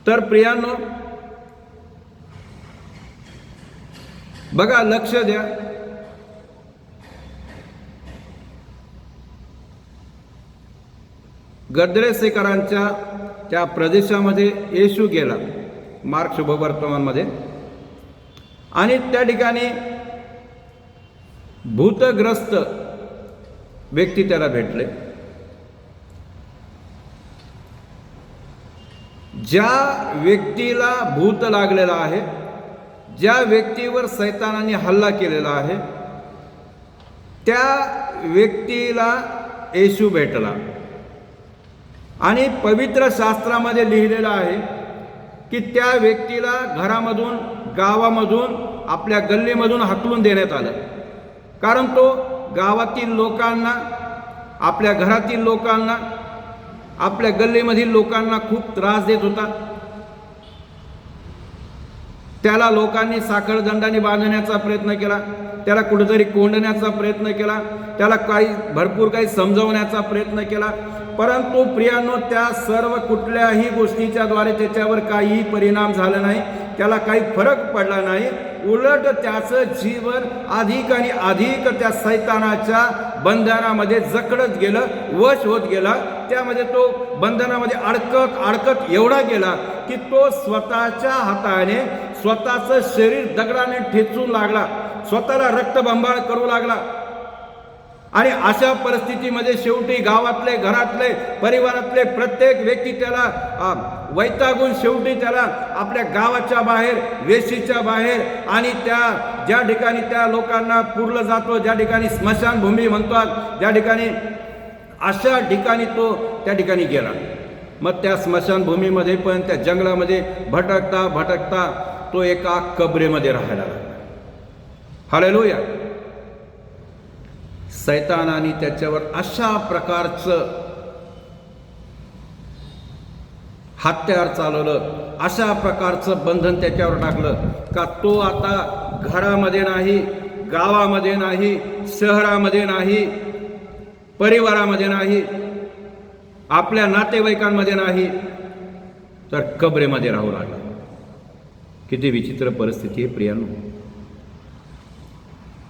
तर प्रियांनो, बघा, लक्ष द्या. गद्रेसेकरांच्या त्या प्रदेशामध्ये येशू गेला मार्क शुभवर्तमानमध्ये, आणि त्या ठिकाणी भूतग्रस्त व्यक्ती त्याला भेटले. ज्या व्यक्तीला भूत लागलेला आहे, ज्या व्यक्तीवर सैतानाने हल्ला केलेला आहे, त्या व्यक्तीला येशू भेटला. आणि पवित्र शास्त्रामध्ये लिहिलेलं आहे की त्या व्यक्तीला घरामधून, गावामधून, आपल्या गल्लीमधून हाकलून देण्यात आलं. कारण तो गावातील लोकांना, आपल्या घरातील लोकांना आपल्या गल्लीमधील लोकांना खूप त्रास देत होता. त्याला लोकांनी साखळदंडाने बांधण्याचा प्रयत्न केला, त्याला कुठेतरी कोंडण्याचा प्रयत्न केला, त्याला भरपूर काही समजवण्याचा प्रयत्न केला. परंतु प्रियांनो, त्या सर्व कुठल्याही गोष्टीच्या द्वारे त्याच्यावर काहीही परिणाम झाला नाही, त्याला काही फरक पडला नाही. उलट त्याचं जीवन अधिक आणि अधिक त्या सैतानाच्या बंधनामध्ये जकडत गेलं, वश होत गेला. त्यामध्ये तो बंधनामध्ये अडकत एवढा गेला की तो स्वतःच्या हाताने स्वतःचं शरीर दगडाने ठेचून लागला, स्वतःला रक्तबंबाळ करू लागला. आणि अशा परिस्थितीमध्ये शेवटी गावातले, घरातले, परिवारातले प्रत्येक व्यक्ती त्याला वैतागून शेवटी त्याला आपल्या गावाच्या बाहेर, वेशीच्या बाहेर आणि ज्या ठिकाणी त्या लोकांना पुरलं जातो, ज्या ठिकाणी स्मशानभूमी म्हणतात, ज्या ठिकाणी अशा ठिकाणी तो त्या ठिकाणी गेला. मग त्या स्मशानभूमीमध्ये पण, त्या जंगलामध्ये भटकता भटकता तो एका कबरेमध्ये राहायला लागला. हालेलुया. सैतानाने त्याच्यावर अशा प्रकारचं हत्यार चालवलं, अशा प्रकारचं बंधन त्याच्यावर टाकलं का तो आता घरामध्ये नाही, गावामध्ये नाही, शहरामध्ये नाही, परिवारामध्ये नाही, आपल्या नातेवाईकांमध्ये नाही, तर कबरेमध्ये राहू लागला. किती विचित्र परिस्थिती आहे प्रियांनो.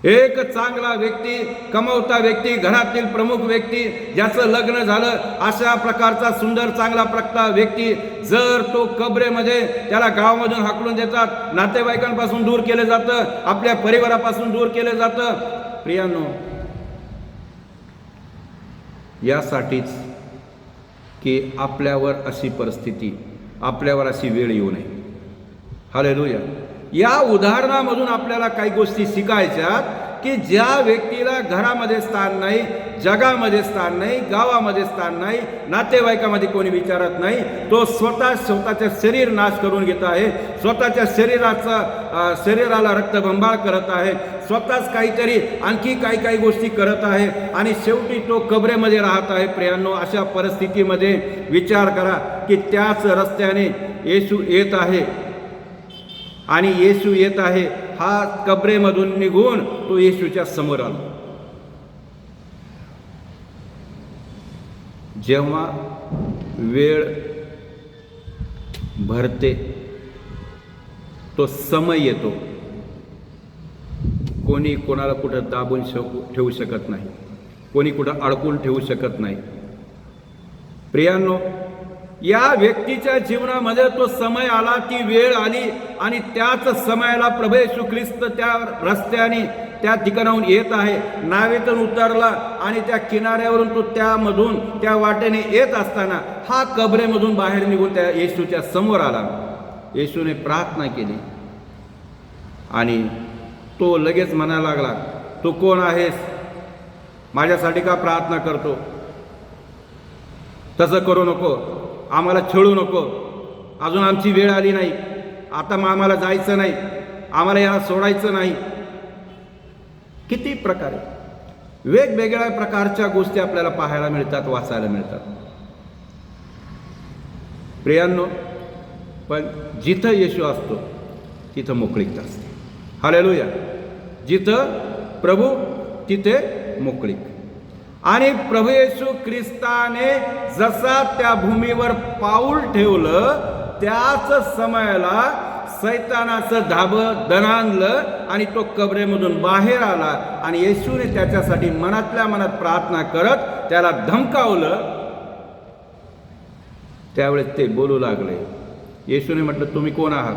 एक चांगला व्यक्ती, कमवता व्यक्ती, घरातील प्रमुख व्यक्ती, ज्याचं लग्न झालं, अशा प्रकारचा सुंदर चांगला व्यक्ती जर तो कबरेमध्ये, त्याला गावामधून हाकलून देतात, नातेवाईकांपासून दूर केलं जातं, आपल्या परिवारापासून दूर केलं जातं. प्रियांनो, यासाठीच की आपल्यावर अशी परिस्थिती, आपल्यावर अशी वेळ येऊ नये. हालेलुया. या उदाहरणामधून आपल्याला काही गोष्टी शिकायच्यात की ज्या व्यक्तीला घरामध्ये स्थान नाही, जगामध्ये स्थान नाही, गावामध्ये स्थान नाही, नातेवाईकामध्ये कोणी विचारत नाही, तो स्वतःच्या शरीर नाश करून घेत आहे, स्वतःच्या शरीराला रक्तबंबाळ करत आहे, स्वतःच काहीतरी आणखी काही गोष्टी करत आहे आणि शेवटी तो कबरेमध्ये राहत आहे. प्रियांनो, अशा परिस्थितीमध्ये विचार करा की त्याच रस्त्याने येशू येत आहे आणि येशू येत आहे. हा कबरेमधून निघून तो येशूच्या समोर आला. जेव्हा वेळ भरते, तो समय येतो, कोणी कोणाला कुठं दाबून ठेवू शकत नाही, कोणी कुठं अडकून ठेवू शकत नाही. प्रियांनो, या व्यक्तीच्या जीवनामध्ये तो समय आला, ती वेळ आली आणि त्याच समयाला प्रभू येशू ख्रिस्त त्या रस्त्याने, त्या ठिकाणाहून येत आहे. नावेतून उतरला आणि त्या किनाऱ्यावरून तो त्यामधून, त्या वाटेने येत असताना हा कबरेमधून बाहेर निघून त्या येशूच्या समोर आला. येशूने प्रार्थना केली आणि तो लगेच म्हणायला लागला, तू कोण आहेस? माझ्यासाठी का प्रार्थना करतो? तसं करू नको, आम्हाला छळू नको, अजून आमची वेळ आली नाही, आता मग आम्हाला जायचं नाही, आम्हाला याला सोडायचं नाही. किती प्रकारे वेगवेगळ्या प्रकारच्या गोष्टी आपल्याला पाहायला मिळतात, वाचायला मिळतात. प्रियांनो, पण जिथं येशू असतो तिथं मोकळीकता असते. हालेलुया. जिथं प्रभू तिथे मोकळीक. आणि प्रभू येशू ख्रिस्ताने जसा त्या भूमीवर पाऊल ठेवलं, त्याच समयाला सैतानाचं धाबं दणाणलं आणि तो कबरेमधून बाहेर आला आणि येशूने त्याच्यासाठी मनातल्या मनात प्रार्थना करत त्याला धमकावलं. त्यावेळेस ते बोलू लागले. येशूने म्हटलं, तुम्ही कोण आहात?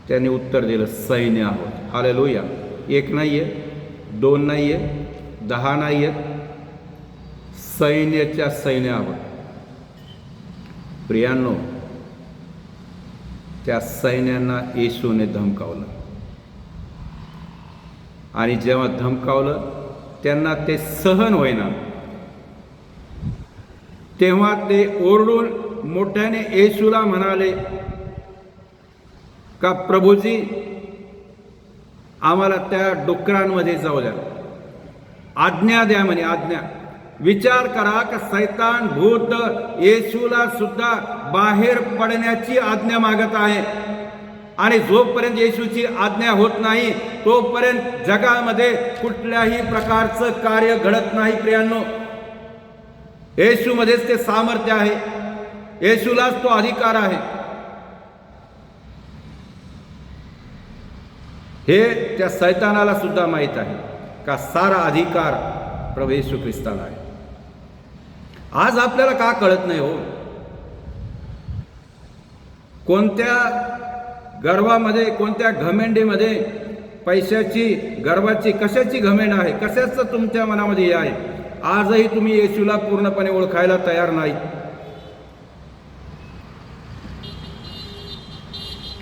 त्याने उत्तर दिलं, सैन्य आहोत. हालेलुया. एक नाहीये, दोन नाहीये, 10 नाहीयेत, सैन्याच्या सैन्य आहोत. प्रियांनो, त्या सैन्यांना येशूने धमकावलं आणि जेव्हा धमकावलं त्यांना ते सहन होईना, तेव्हा ते ओरडून मोठ्याने येशूला म्हणाले का, प्रभूजी, आम्हाला त्या डुकरांमध्ये जाऊ द्या, आज्ञा द्या म्हणे, आज्ञा. विचार करा की सैतान भूत येशूला सुद्धा बाहेर पडण्याची आज्ञा मागत आहे, आणि जोपर्यंत येशूची आज्ञा होत नाही तोपर्यंत जगामध्ये कुठल्याही प्रकारचं कार्य घडत नाही. प्रियांनो, येशूमध्येच ते सामर्थ्य आहे, येशूलाच तो अधिकार आहे. हे त्या सैतानाला सुद्धा माहीत आहे का सारा अधिकार प्रभू येशू ख्रिस्ताला आहे. आज आपल्याला का कळत नाही हो? कोणत्या गर्वामध्ये, कोणत्या घमेंडीमध्ये, पैशाची, गर्वाची, कशाची घमेंड आहे, कशाचं तुमच्या मनामध्ये हे आहे? आजही तुम्ही येशूला पूर्णपणे ओळखायला तयार नाही.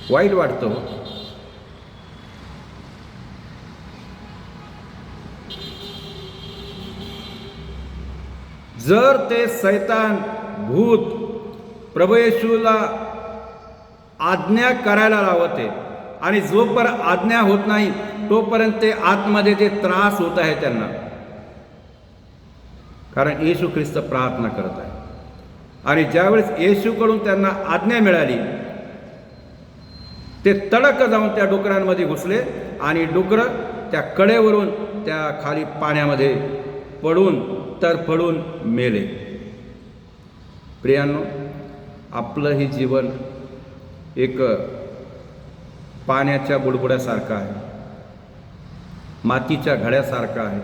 वाईट वाटतं. जर ते सैतान भूत प्रभू येशूला आज्ञा करायला लावते, आणि जोपर्यंत आज्ञा होत नाही तोपर्यंत ते आतमध्ये ते त्रास होत आहे त्यांना, कारण येशू ख्रिस्त प्रार्थना करत आहे. आणि ज्यावेळेस येशूकडून त्यांना आज्ञा मिळाली ते तडक जाऊन त्या डुकरांमध्ये घुसले, आणि डुकरं त्या कडेवरून त्या खाली पाण्यामध्ये पडून तरफडून मेले. प्रियांनो, आपलंही जीवन एक पाण्याच्या बुडबुड्यासारखं आहे, मातीच्या घड्यासारखं आहे.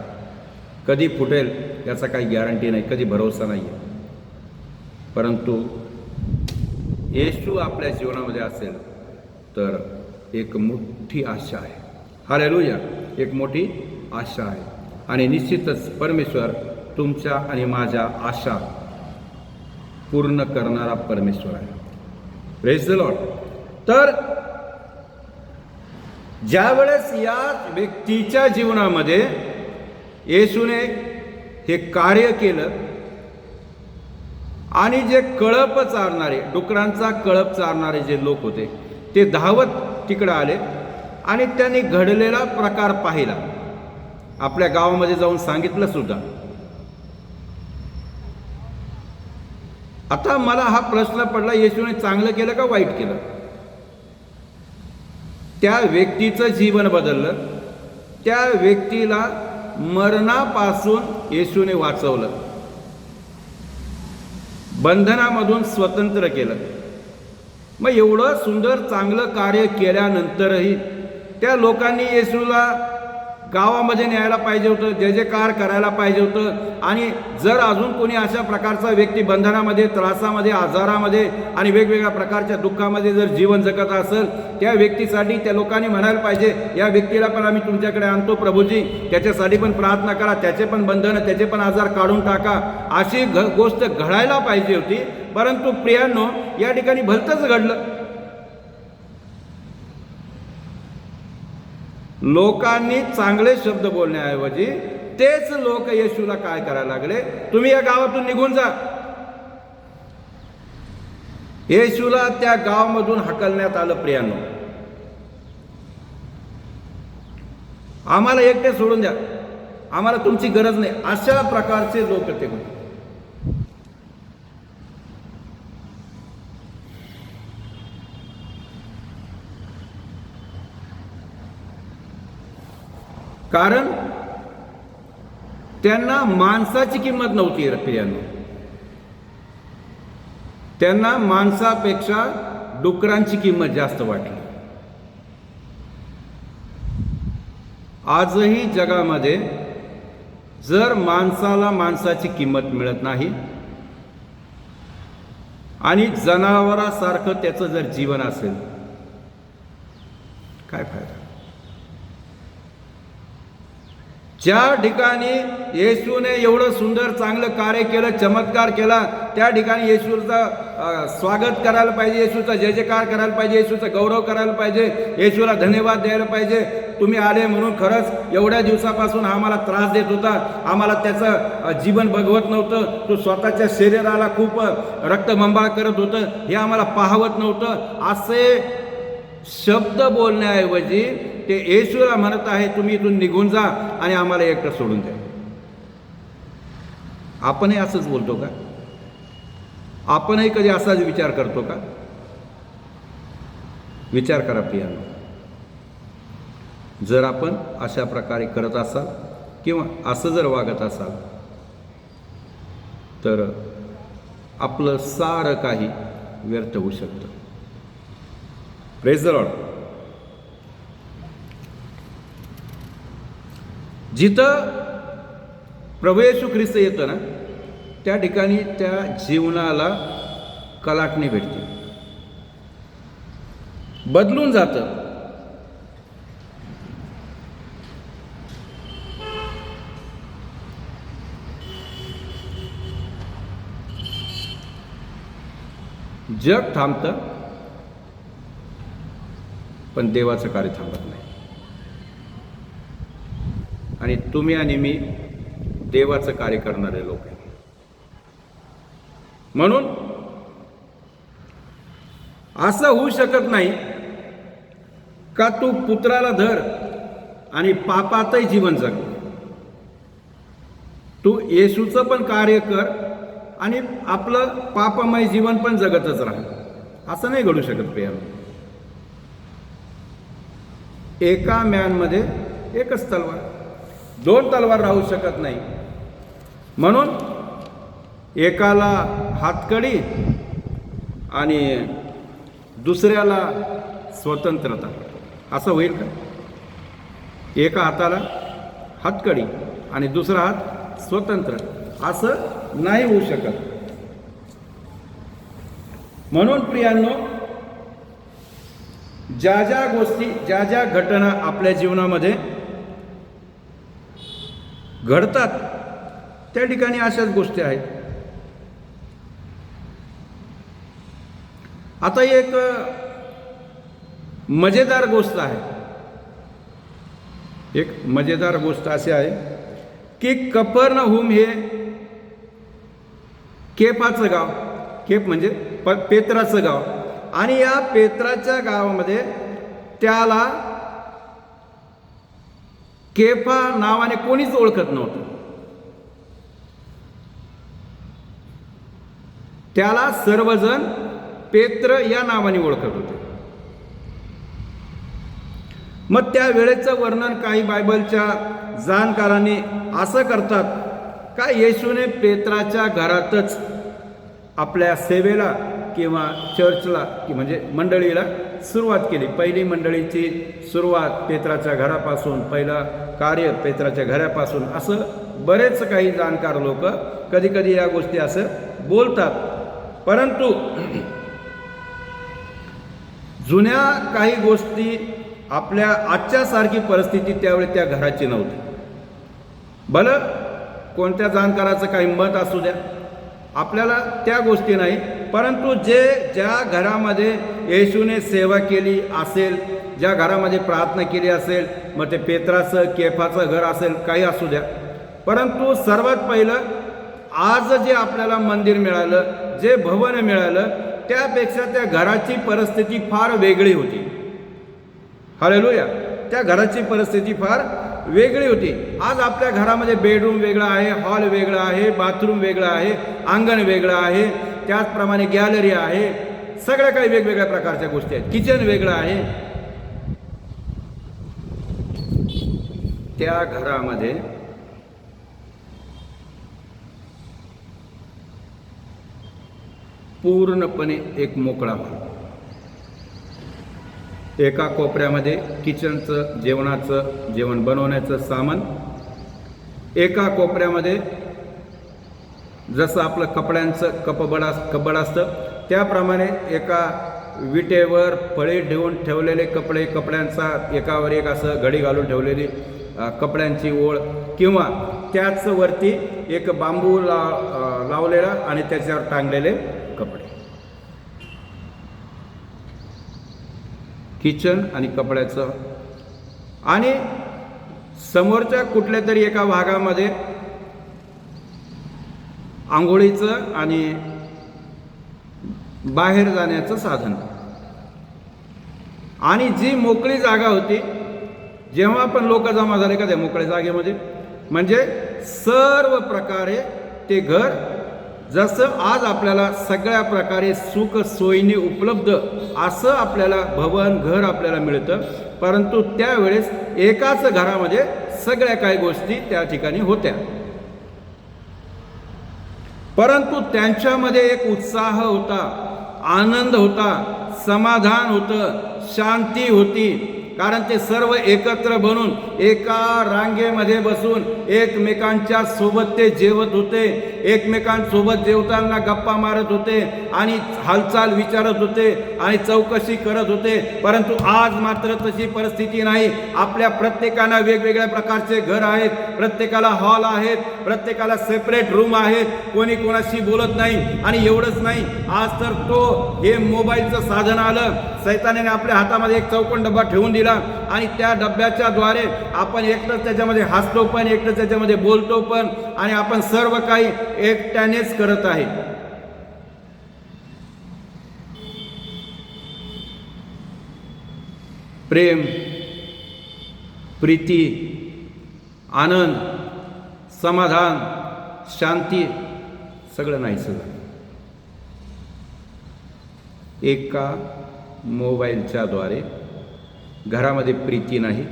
कधी फुटेल याचा काही गॅरंटी नाही, कधी भरोसा नाही आहे. परंतु येशू आपल्या जीवनामध्ये असेल तर एक मोठी आशा आहे. हालेलुया, एक मोठी आशा आहे. आणि निश्चितच परमेश्वर तुमच्या आणि माझ्या आशा पूर्ण करणारा परमेश्वर आहे. Praise the Lord. तर ज्यावेळेस या व्यक्तीच्या जीवनामध्ये येशूने हे कार्य केलं, आणि जे कळप चारणारे, डुकरांचा कळप चारणारे जे लोक होते ते धावत तिकडे आले, आणि त्यांनी घडलेला प्रकार पाहिला. आपल्या गावामध्ये जाऊन सांगितलं सुद्धा. आता मला हा प्रश्न पडला, येशूने चांगलं केलं का वाईट केलं? त्या व्यक्तीचं जीवन बदललं, त्या व्यक्तीला मरणापासून येशूने वाचवलं, बंधनामधून स्वतंत्र केलं. मग एवढं सुंदर चांगलं कार्य केल्यानंतरही त्या लोकांनी येशूला गावामध्ये न्यायला पाहिजे होतं, जय जयकार करायला पाहिजे होतं. आणि जर अजून कोणी अशा प्रकारचा व्यक्ती बंधनामध्ये, त्रासामध्ये, आजारामध्ये आणि वेगवेगळ्या प्रकारच्या दुःखामध्ये जर जीवन जगत असेल, त्या व्यक्तीसाठी त्या लोकांनी म्हणायला पाहिजे, या व्यक्तीला पण आम्ही तुमच्याकडे आणतो प्रभूजी, त्याच्यासाठी पण प्रार्थना करा, त्याचे पण बंधनं, त्याचे पण आजार काढून टाका. अशी गोष्ट घडायला पाहिजे होती. परंतु प्रियांनो, या ठिकाणी भलतंच घडलं. लोकांनी चांगले शब्द बोलण्याऐवजी तेच लोक येशूला काय करायला लागले, तुम्ही या गावातून निघून जा. येशूला त्या गावामधून हकलण्यात आलं. प्रियांनो, आम्हाला एकटे सोडून द्या, आम्हाला तुमची गरज नाही, अशा प्रकारचे लोक ते होते. कारण त्यांना माणसाची किंमत नव्हती. प्रियांनो, त्यांना माणसापेक्षा डुकरांची किंमत जास्त वाटली. आजही जगामध्ये जर माणसाला माणसाची किंमत मिळत नाही आणि जनावरासारखं त्याचं जर जीवन असेल, काय फायदा? ज्या ठिकाणी येशूने एवढं सुंदर चांगलं कार्य केलं, चमत्कार केला, त्या ठिकाणी येशूचं स्वागत करायला पाहिजे, येशूचा जय जयकार करायला पाहिजे, येशूचा गौरव करायला पाहिजे, येशूला धन्यवाद द्यायला पाहिजे. तुम्ही आले म्हणून, खरंच एवढ्या दिवसापासून आम्हाला त्रास देत होता, आम्हाला त्याचं जीवन बघवत नव्हतं, तो स्वतःच्या शरीराला खूप रक्तबंबाळ करत होतं, हे आम्हाला पाहवत नव्हतं, असे शब्द बोलण्याऐवजी ते येशूला म्हणत आहे, तुम्ही इथून निघून जा आणि आम्हाला एकटं सोडून द्या. आपणही असंच बोलतो का? आपणही कधी असाच विचार करतो का? विचार करा प्रियांनो. जर आपण अशा प्रकारे करत असाल किंवा असं जर वागत असाल तर आपलं सारं काही व्यर्थ होऊ शकतं. Praise the Lord. जिथं प्रभू येशू ख्रिस्त येतं ना त्या ठिकाणी त्या जीवनाला कलाटणी भेटते, बदलून जातं. जग थांबतं पण देवाचं कार्य थांबत नाही. आणि तुम्ही आणि मी देवाचं कार्य करणारे लोक आहे. म्हणून असं होऊ शकत नाही का तू पुत्राला धर आणि पापातही जीवन जग. तू येशूचं पण कार्य कर आणि आपलं पापमय जीवन पण जगतच राहा. असं नाही घडू शकत प्रियांनो. एका म्यानमध्ये एकच तलवार, दोन तलवार राहू शकत नाही. म्हणून एकाला हातकडी आणि दुसऱ्याला स्वतंत्रता, असं होईल का? एका हाताला हातकडी आणि दुसरा हात स्वतंत्र, असं नाही होऊ शकत. म्हणून प्रियांनो, ज्या ज्या गोष्टी, ज्या ज्या घटना आपल्या जीवनामध्ये घडतात त्या ठिकाणी अशाच गोष्टी आहेत. आता एक मजेदार गोष्ट आहे. एक मजेदार गोष्ट अशी आहे की कफरनहूम हे केफाचं गाव, केफ म्हणजे पेत्राचं गाव, आणि या पेत्राच्या गावामध्ये त्याला केफा नावाने कोणीच ओळखत नव्हतं. त्याला सर्वजण पेत्र या नावाने ओळखत होते. मग त्या वेळेचं वर्णन काही बायबलच्या जाणकारांनी असं करतात का येशूने पेत्राच्या घरातच आपल्या सेवेला किंवा चर्चला म्हणजे मंडळीला सुरुवात केली. पहिली मंडळीची सुरुवात पेत्राच्या घरापासून, पहिलं कार्य पेत्राच्या घरापासून, असं बरेच काही जाणकार लोक कधी कधी या गोष्टी असं बोलतात. परंतु जुन्या काही गोष्टी आपल्या आजच्यासारखी परिस्थिती त्यावेळी त्या घराची नव्हती. भलं कोणत्या जाणकाराचं काही मत असू द्या, आपल्याला त्या गोष्टी नाही, परंतु ज्या घरामध्ये येशूने सेवा केली असेल, ज्या घरामध्ये प्रार्थना केली असेल, मग ते पेत्राचं केफाचं घर असेल, काही असू द्या, परंतु सर्वात पहिलं आज जे आपल्याला मंदिर मिळालं, जे भवन मिळालं, त्यापेक्षा त्या घराची परिस्थिती फार वेगळी होती. हालेलुया. त्या घराची परिस्थिती फार वेगळी होती. आज आपल्या घरामध्ये बेडरूम वेगळा आहे, हॉल वेगळा आहे, बाथरूम वेगळं आहे, अंगण वेगळं आहे, त्याचप्रमाणे गॅलरी आहे, सगळ्या काही वेगवेगळ्या प्रकारच्या गोष्टी आहेत. किचन वेगळं आहे. त्या घरामध्ये पूर्णपणे एक मोकळा भाग. एका कोपऱ्यामध्ये किचनचं, जेवण बनवण्याचं सामान, एका कोपऱ्यामध्ये जसं आपलं कपड्यांचं कबड असतं त्याप्रमाणे एका विटेवर फळे ठेवून ठेवलेले कपडे, कपड्यांचा एकावर एक असं घडी घालून ठेवलेली कपड्यांची ओळ, किंवा त्याच वरती एक बांबू लावलेला आणि त्याच्यावर टांगलेले कपडे. किचन आणि कपड्याचं. आणि समोरच्या कुठल्या तरी एका भागामध्ये आंघोळीचं आणि बाहेर जाण्याचं साधन. आणि जी मोकळी जागा होती, जेव्हा पण लोक जमा झाले का त्या मोकळ्या जागेमध्ये, म्हणजे सर्व प्रकारे ते घर जसं आज आपल्याला सगळ्या प्रकारे सुख सोयीने उपलब्ध असं आपल्याला भवन घर आपल्याला मिळतं, परंतु त्यावेळेस एकाच घरामध्ये सगळ्या काही गोष्टी त्या ठिकाणी होत्या. परंतु त्यांच्यामध्ये एक उत्साह होता, आनंद होता, समाधान होतं, शांती होती. कारण ते सर्व एकत्र बनून एका रांगेमध्ये बसून एकमेकांच्या सोबत ते जेवत होते, एकमेकांसोबत जेवताना गप्पा मारत होते आणि हालचाल विचारत होते आणि चौकशी करत होते. परंतु आज मात्र तशी परिस्थिती नाही. आपल्या प्रत्येकाला वेगवेगळ्या प्रकारचे घर आहेत, प्रत्येकाला हॉल आहेत, प्रत्येकाला सेपरेट रूम आहेत, कोणी कोणाशी बोलत नाही. आणि एवढंच नाही, आज तर तो हे मोबाईलचं साधन आलं, सैतानाने आपल्या हातामध्ये एक चौकोन डब्बा ठेवून दिला आणि त्या डब्याच्या द्वारे आपण एकटंच त्याच्यामध्ये हसतो पण, एकटंच त्याच्यामध्ये बोलतो पण, आणि आपण सर्व काही एकट्यानेच करत आहे. प्रेम, प्रीती, आनंद, समाधान, शांती सगळं नाहीसं झालं. एका मोबाईलच्या द्वारे घरामध्ये प्रीती नाही,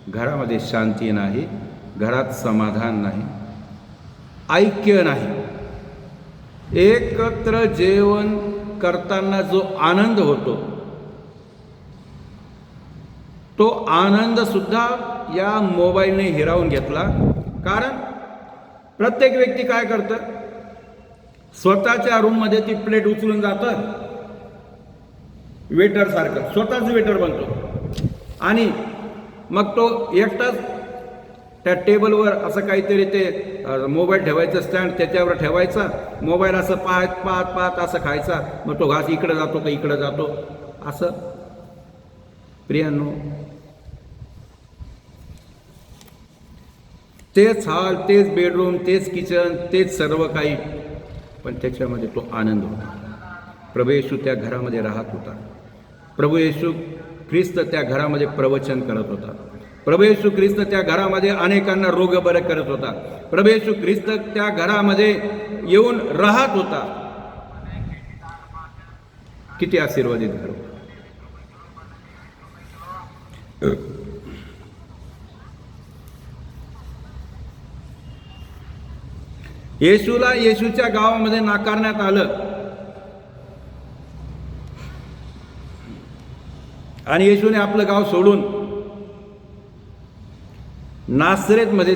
घरामध्ये शांती नाही, घरात समाधान नाही, ऐक्य नाही. एकत्र जेवण करताना जो आनंद होतो तो आनंद सुद्धा या मोबाईलने हिरावून घेतला. कारण प्रत्येक व्यक्ती काय करतं, स्वतःच्या रूममध्ये ती प्लेट उचलून जातं, वेटर सारखं स्वतःच वेटर बनतो आणि मग तो एकटाच त्या टेबलवर असं काहीतरी ते मोबाईल ठेवायचं स्टँड त्याच्यावर ठेवायचा, मोबाईल असं पाहत पाहत पाहत असं खायचा, मग तो घास इकडं जातो का इकडं जातो असं. प्रियांनो, तेच हॉल, तेच बेडरूम, तेच किचन, तेच सर्व काही, पण त्याच्यामध्ये तो आनंद होता. प्रभू येशू त्या घरामध्ये राहत होता. प्रभू येशू ख्रिस्त त्या घरामध्ये प्रवचन करत होता. प्रभू येशू ख्रिस्त त्या घरामध्ये अनेकांना रोग बरे करत होता. प्रभू येशू ख्रिस्त त्या घरामध्ये येऊन राहत होता. किती आशीर्वादित घर. येशूला येशूच्या गावामध्ये नाकारण्यात आलं आणि येशूने आपलं गाव सोडून नासरेतमध्ये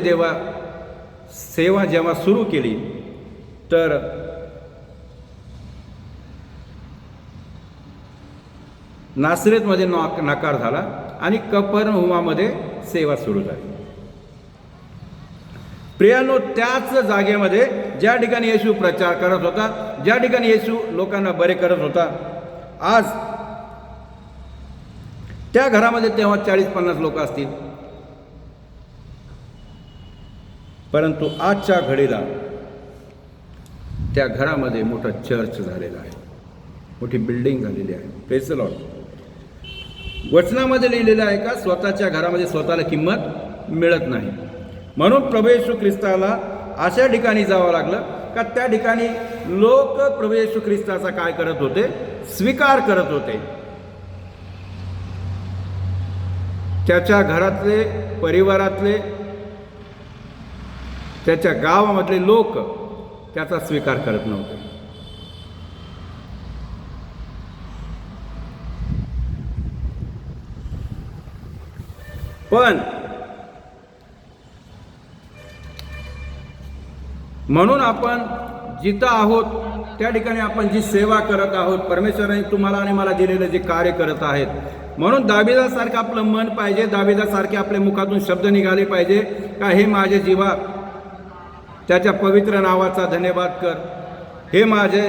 सेवा जेव्हा सुरू केली तर नासरेतमध्ये नकार झाला आणि कफरनहूमामध्ये सेवा सुरू झाली. प्रियांनो, त्याच जागेमध्ये ज्या ठिकाणी येशू प्रचार करत होता, ज्या ठिकाणी येशू लोकांना बरे करत होता, आज त्या घरामध्ये तेव्हा 40-50 लोक असतील, परंतु आजच्या घडीला त्या घरामध्ये मोठा चर्च झालेला आहे, मोठी बिल्डिंग झालेली आहे. Praise the Lord. वचनामध्ये लिहिलेलं आहे का स्वतःच्या घरामध्ये स्वतःला किंमत मिळत नाही. म्हणून प्रभू येशू ख्रिस्ताला अशा ठिकाणी जावं लागलं का त्या ठिकाणी लोक प्रभू येशू ख्रिस्ताचा काय करत होते, स्वीकार करत होते. त्याच्या घरातले, परिवारातले, त्याच्या गावामधले लोक त्याचा स्वीकार करत नव्हते. पण म्हणून आपण जिथं आहोत त्या ठिकाणी आपण जी सेवा करत आहोत, परमेश्वराने तुम्हाला आणि मला दिलेलं जे कार्य करत आहेत, म्हणून दाविदासारखं आपलं मन पाहिजे, दाविदासारखे आपल्या मुखातून शब्द निघाले पाहिजे का हे माझे जीवा त्याच्या पवित्र नावाचा धन्यवाद कर, हे माझे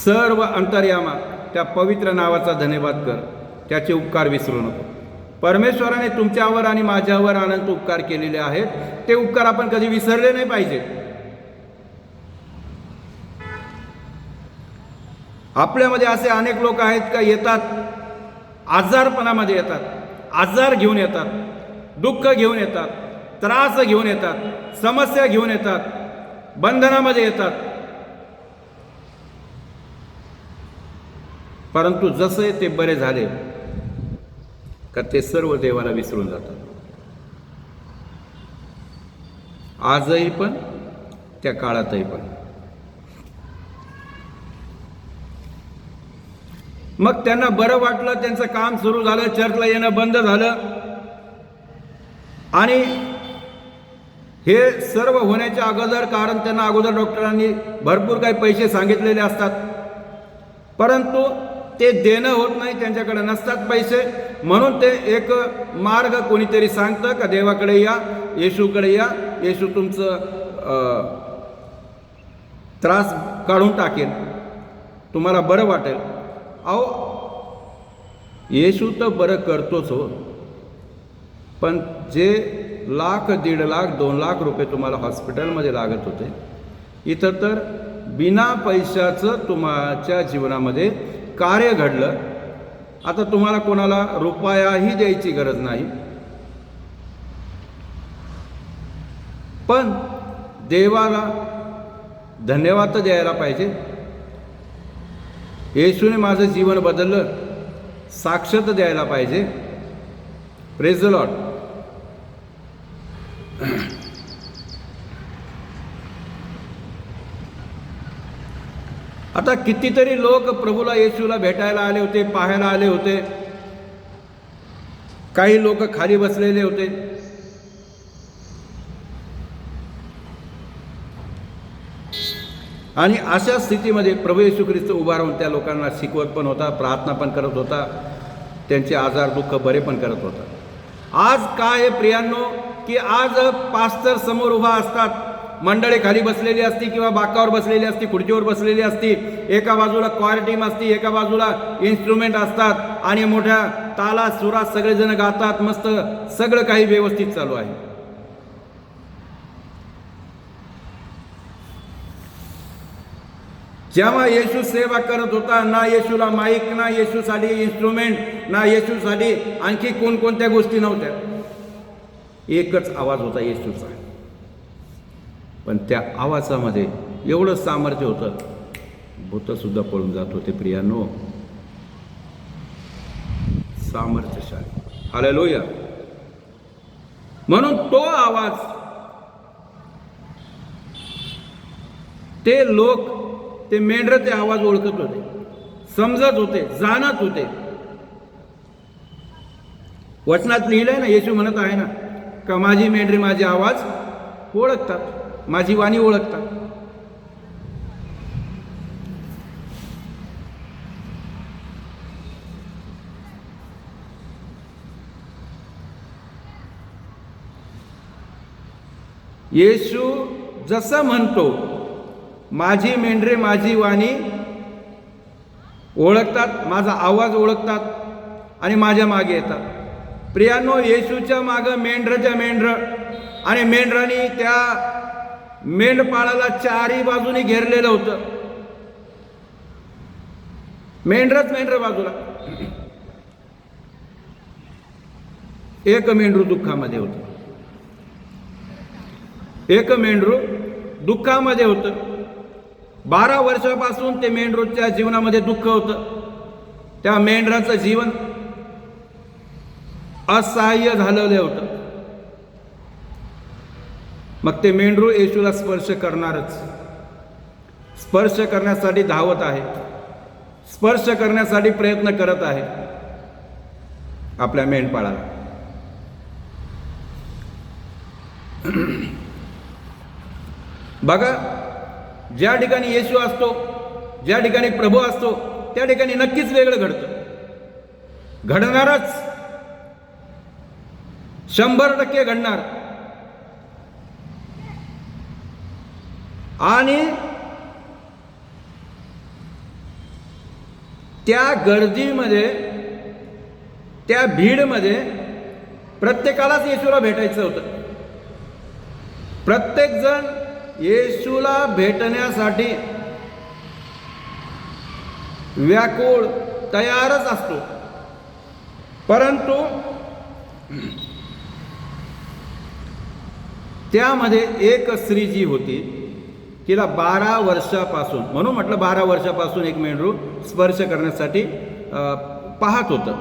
सर्व अंतर्यामा त्या पवित्र नावाचा धन्यवाद कर, त्याचे उपकार विसरू नको. परमेश्वराने तुमच्यावर आणि माझ्यावर अनंत उपकार केलेले आहेत, ते उपकार आपण कधी विसरले नाही पाहिजे. आपल्यामध्ये असे अनेक लोक आहेत का येतात, आजारपणामध्ये येतात, आजार घेऊन येतात, दुःख घेऊन येतात, त्रास घेऊन येतात, समस्या घेऊन येतात, बंधनामध्ये येतात. परंतु जसे ते बरे झाले का ते सर्व देवाला विसरून जातात. आजही पण, त्या काळातही पण. मग त्यांना बरं वाटलं, त्यांचं काम सुरू झालं, चर्चला येणं बंद झालं. आणि हे सर्व होण्याच्या अगोदर, कारण त्यांना अगोदर डॉक्टरांनी भरपूर काही पैसे सांगितलेले असतात, परंतु ते देणं होत नाही, त्यांच्याकडे नसतात पैसे. म्हणून ते एक मार्ग कोणीतरी सांगतं का देवाकडे या, येशूकडे या, येशू तुमचं त्रास काढून टाकेल, तुम्हाला बरं वाटेल. अहो, येशू तर बरं करतोच हो, पण जे लाख, 1.5 लाख, 2 लाख रुपये तुम्हाला हॉस्पिटलमध्ये लागत होते, इथं तर बिना पैशाचं तुमच्या जीवनामध्ये कार्य घडलं. आता तुम्हाला कोणाला रुपयाही द्यायची गरज नाही, पण देवाला धन्यवाद तर द्यायला पाहिजे. येशूने माझं जीवन बदललं, साक्ष तर द्यायला पाहिजे. Praise the Lord. आता कितीतरी लोक प्रभूला, येशूला भेटायला आले होते, पाहायला आले होते. काही लोक खाली बसलेले होते. आणि अशा स्थितीमध्ये प्रभू येशू ख्रिस्त उभा राहून त्या लोकांना शिकवत पण होता, प्रार्थना पण करत होता, त्यांचे आजार दुःख बरे पण करत होता. आज काय आहे प्रियांनो, की आज पास्टर समोर उभा असतात, मंडळी खाली बसलेली असती किंवा बाकावर बसलेली असती, खुर्चीवर बसलेली असती, एका बाजूला क्वायर टीम असती, एका बाजूला इन्स्ट्रुमेंट असतात, आणि मोठ्या तालात सुरात सगळेजण गातात, मस्त सगळं काही व्यवस्थित चालू आहे. जेव्हा येशू सेवा करत होता, ना येशूला माईक, ना येशूसाठी इन्स्ट्रुमेंट, ना येशूसाठी आणखी कोणकोणत्या गोष्टी नव्हत्या. एकच आवाज होता येशूचा. पण त्या आवाजामध्ये एवढं सामर्थ्य होतं, भूतसुद्धा पळून जात होते प्रियांनो. सामर्थ्यशाली. हालेलुया. म्हणून तो आवाज, ते लोक, ते मेंढरं ते आवाज ओळखत होते, समजत होते, जाणत होते. वचनात लिहिलंय ना, येशू म्हणत आहे ना का माझी मेंढरे माझे आवाज ओळखतात, माझी वाणी ओळखतात. येशू जसं म्हणतो, माझी मेंढरे माझी वाणी ओळखतात, माझा आवाज ओळखतात आणि माझ्या मागे येतात. प्रियांनो, येशूच्या मागं मेंढराच्या मेंढरं, आणि मेंढरांनी त्या मेंढपाळाला चारही बाजूनी घेरलेलं होतं. मेंढरच मेंढर बाजूला. एक मेंढरू दुःखामध्ये होतं, एक मेंढरू दुःखामध्ये होतं. 12 वर्षापासून ते मेंढरूच्या जीवनामध्ये दुःख होतं. त्या मेंढराचं जीवन असहाय्य झालेलं होतं. मग ते मेंढरू येशूला स्पर्श करणारच, स्पर्श करण्यासाठी धावत आहे, स्पर्श करण्यासाठी प्रयत्न करत आहे आपल्या मेंढपाळाला. बघा, ज्या ठिकाणी येशू असतो, ज्या ठिकाणी प्रभू असतो, त्या ठिकाणी नक्कीच वेगळं घडतं, घडणारच, 100% घडणार. आणि त्या गर्दीमध्ये, त्या भीडमध्ये प्रत्येकालाच येशूला भेटायचं होतं. प्रत्येक जण येशूला भेटण्यासाठी व्याकुळ, तयारच असतो. परंतु त्यामध्ये एक स्त्री जी होती तिला 12 वर्षापासून, म्हणून म्हटलं 12 वर्षापासून एक मेंढरू स्पर्श करण्यासाठी पाहत होतं.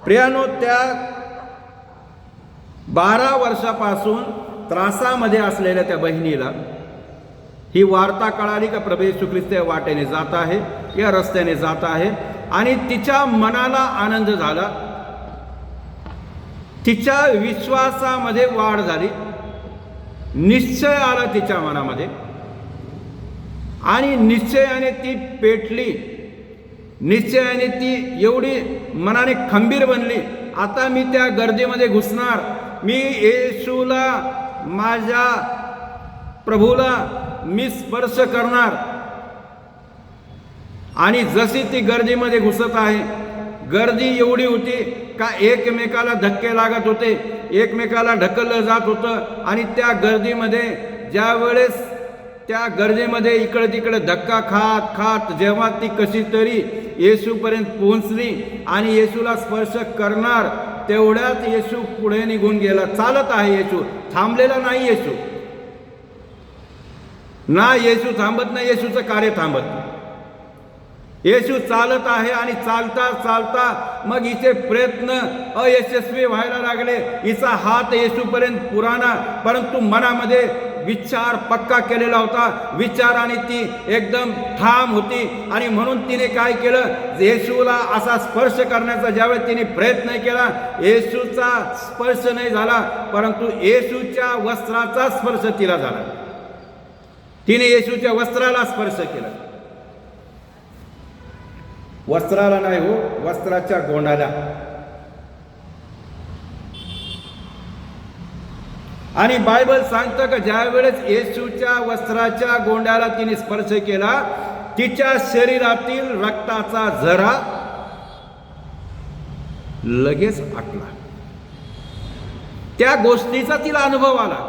प्रियानो, त्या 12 वर्षापासून त्रासामध्ये असलेल्या त्या बहिणीला ही वार्ता कळाली का प्रभू येशू ख्रिस्त या वाटेने जात आहे, या रस्त्याने जात आहे, आणि तिच्या मनाला आनंद झाला, तिच्या विश्वासामध्ये वाढ झाली, निश्चय आला तिच्या मनामध्ये, आणि निश्चयाने ती पेटली, निश्चयाने ती एवढी मनाने खंबीर बनली, आता मी त्या गर्दीमध्ये घुसणार, मी येशूला, माझ्या प्रभूला मी स्पर्श करणार. आणि जशी ती गर्दीमध्ये घुसत आहे, गर्दी एवढी होती का एकमेकाला धक्के लागत होते, एकमेकाला ढकललं जात होतं. आणि त्या गर्दीमध्ये ज्यावेळेस त्या गर्दीमध्ये इकडे तिकडे धक्का खात खात जेव्हा ती कशी तरी येशूपर्यंत पोहोचली आणि येशूला स्पर्श करणार, तेवढ्यात येशू पुढे निघून गेला. चालत आहे येशू, थांबलेला नाही येशू. ना येशू थांबत नाही, येशूचं कार्य थांबत नाही. येशू चालत आहे आणि चालता चालता मग हिचे प्रयत्न अयशस्वी व्हायला लागले. हिचा हात येशूपर्यंत पुराणा, परंतु मनामध्ये विचार पक्का केलेला होता, विचाराने ती एकदम ठाम होती. आणि म्हणून तिने काय केलं, येशूला असा स्पर्श करण्याचा ज्यावेळेस तिने प्रयत्न केला, येशूचा स्पर्श नाही झाला, परंतु येशूच्या वस्त्राचा स्पर्श तिला झाला. तिने येशूच्या वस्त्राला स्पर्श केला. वस्त्राला नाही हो, वस्त्राच्या गोंडाला. आणि बायबल सांगतं की ज्या वेळेस येशूच्या वस्त्राच्या गोंड्याला तिने स्पर्श केला, तिच्या शरीरातील रक्ताचा झरा लगेच आटला. त्या गोष्टीचा तिला अनुभव आला,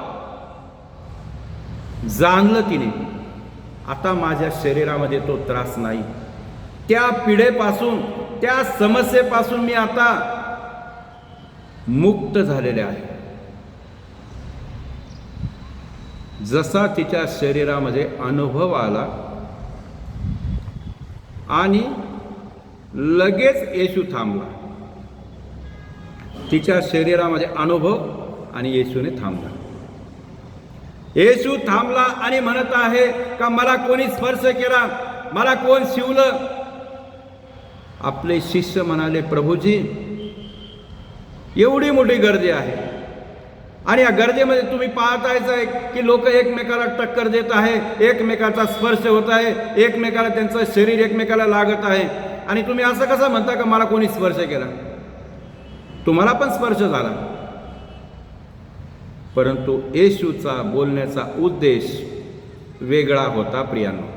जाणलं तिने, आता माझ्या शरीरामध्ये तो त्रास नाही, त्या पिढेपासून, त्या समस्येपासून मी आता मुक्त झालेले आहे. जसा तिच्या शरीरामध्ये अनुभव आला आणि लगेच येशू थांबला. तिच्या शरीरामध्ये अनुभव आणि येशूने थांबला. येशू थांबला आणि म्हणत आहे का मला कोणी स्पर्श केला, मला कोण शिवलं. आपले शिष्य म्हणाले, प्रभूजी एवढी मोठी गर्दी आहे आणि या गर्दीमध्ये तुम्ही पाहताय की लोक एकमेकाला टक्कर देत आहे, एकमेकाचा स्पर्श होत आहे, एकमेकाला त्यांचं शरीर एकमेकाला लागत आहे, आणि तुम्ही असं कसं म्हणता का मला कोणी स्पर्श केला. तुम्हाला पण स्पर्श झाला, परंतु येशूचा बोलण्याचा उद्देश वेगळा होता. प्रियांनो,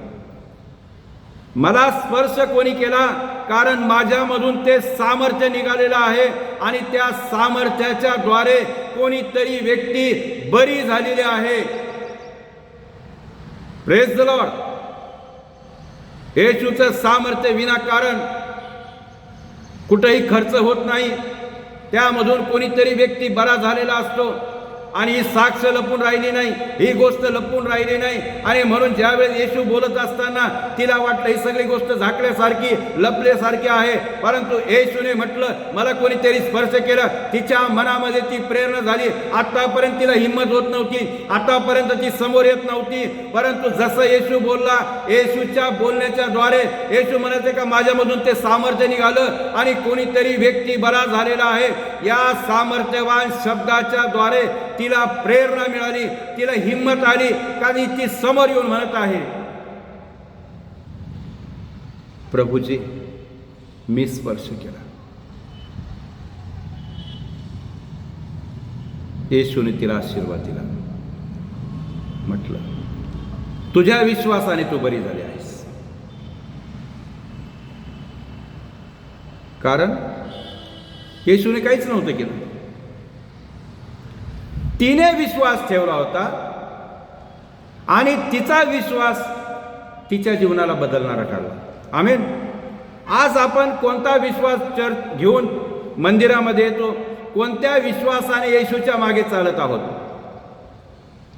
मला स्पर्श कोणी केला कारण माझ्यामधून ते सामर्थ्य निघालेलं आहे आणि त्या सामर्थ्याच्या द्वारे कोणीतरी व्यक्ती बरी झालेली आहे. Praise the Lord. येशूचं सामर्थ्य विनाकारण कुठेही खर्च होत नाही, त्यामधून कोणीतरी व्यक्ती बरा झालेला असतो. आणि ही साक्ष लपून राहिली नाही, ही गोष्ट लपून राहिली नाही. आणि म्हणून ज्यावेळेस येशू बोलत असताना तिला वाटलं ही सगळी गोष्ट झाकल्यासारखी, लपल्यासारखी आहे, परंतु येशूने म्हटलं मला कोणीतरी स्पर्श केला. तिच्या मनामध्ये ती प्रेरणा झाली. आतापर्यंत तिला हिंमत होत नव्हती, आतापर्यंत ती समोर येत नव्हती, परंतु जसं येशू बोलला, येशूच्या बोलण्याच्या द्वारे येशू म्हणायचे का माझ्यामधून ते सामर्थ्य निघालं आणि कोणीतरी व्यक्ती बरा झालेला आहे. या सामर्थ्यवान शब्दाच्या द्वारे तिला प्रेरणा मिळाली, तिला हिंमत आली, कारण ती समोर येऊन म्हणत आहे, प्रभूजी मी स्पर्श केला. येशूने तिला आशीर्वाद दिला, म्हटलं तुझ्या विश्वासाने तू बरी झाली आहेस. कारण येशूने काहीच नव्हतं केलं, तिने विश्वास ठेवला होता आणि तिचा विश्वास तिच्या जीवनाला बदलणारा ठरला. आमेन. आज आपण कोणता विश्वास घेऊन मंदिरामध्ये येतो, कोणत्या विश्वासाने येशूच्या मागे चालत आहोत.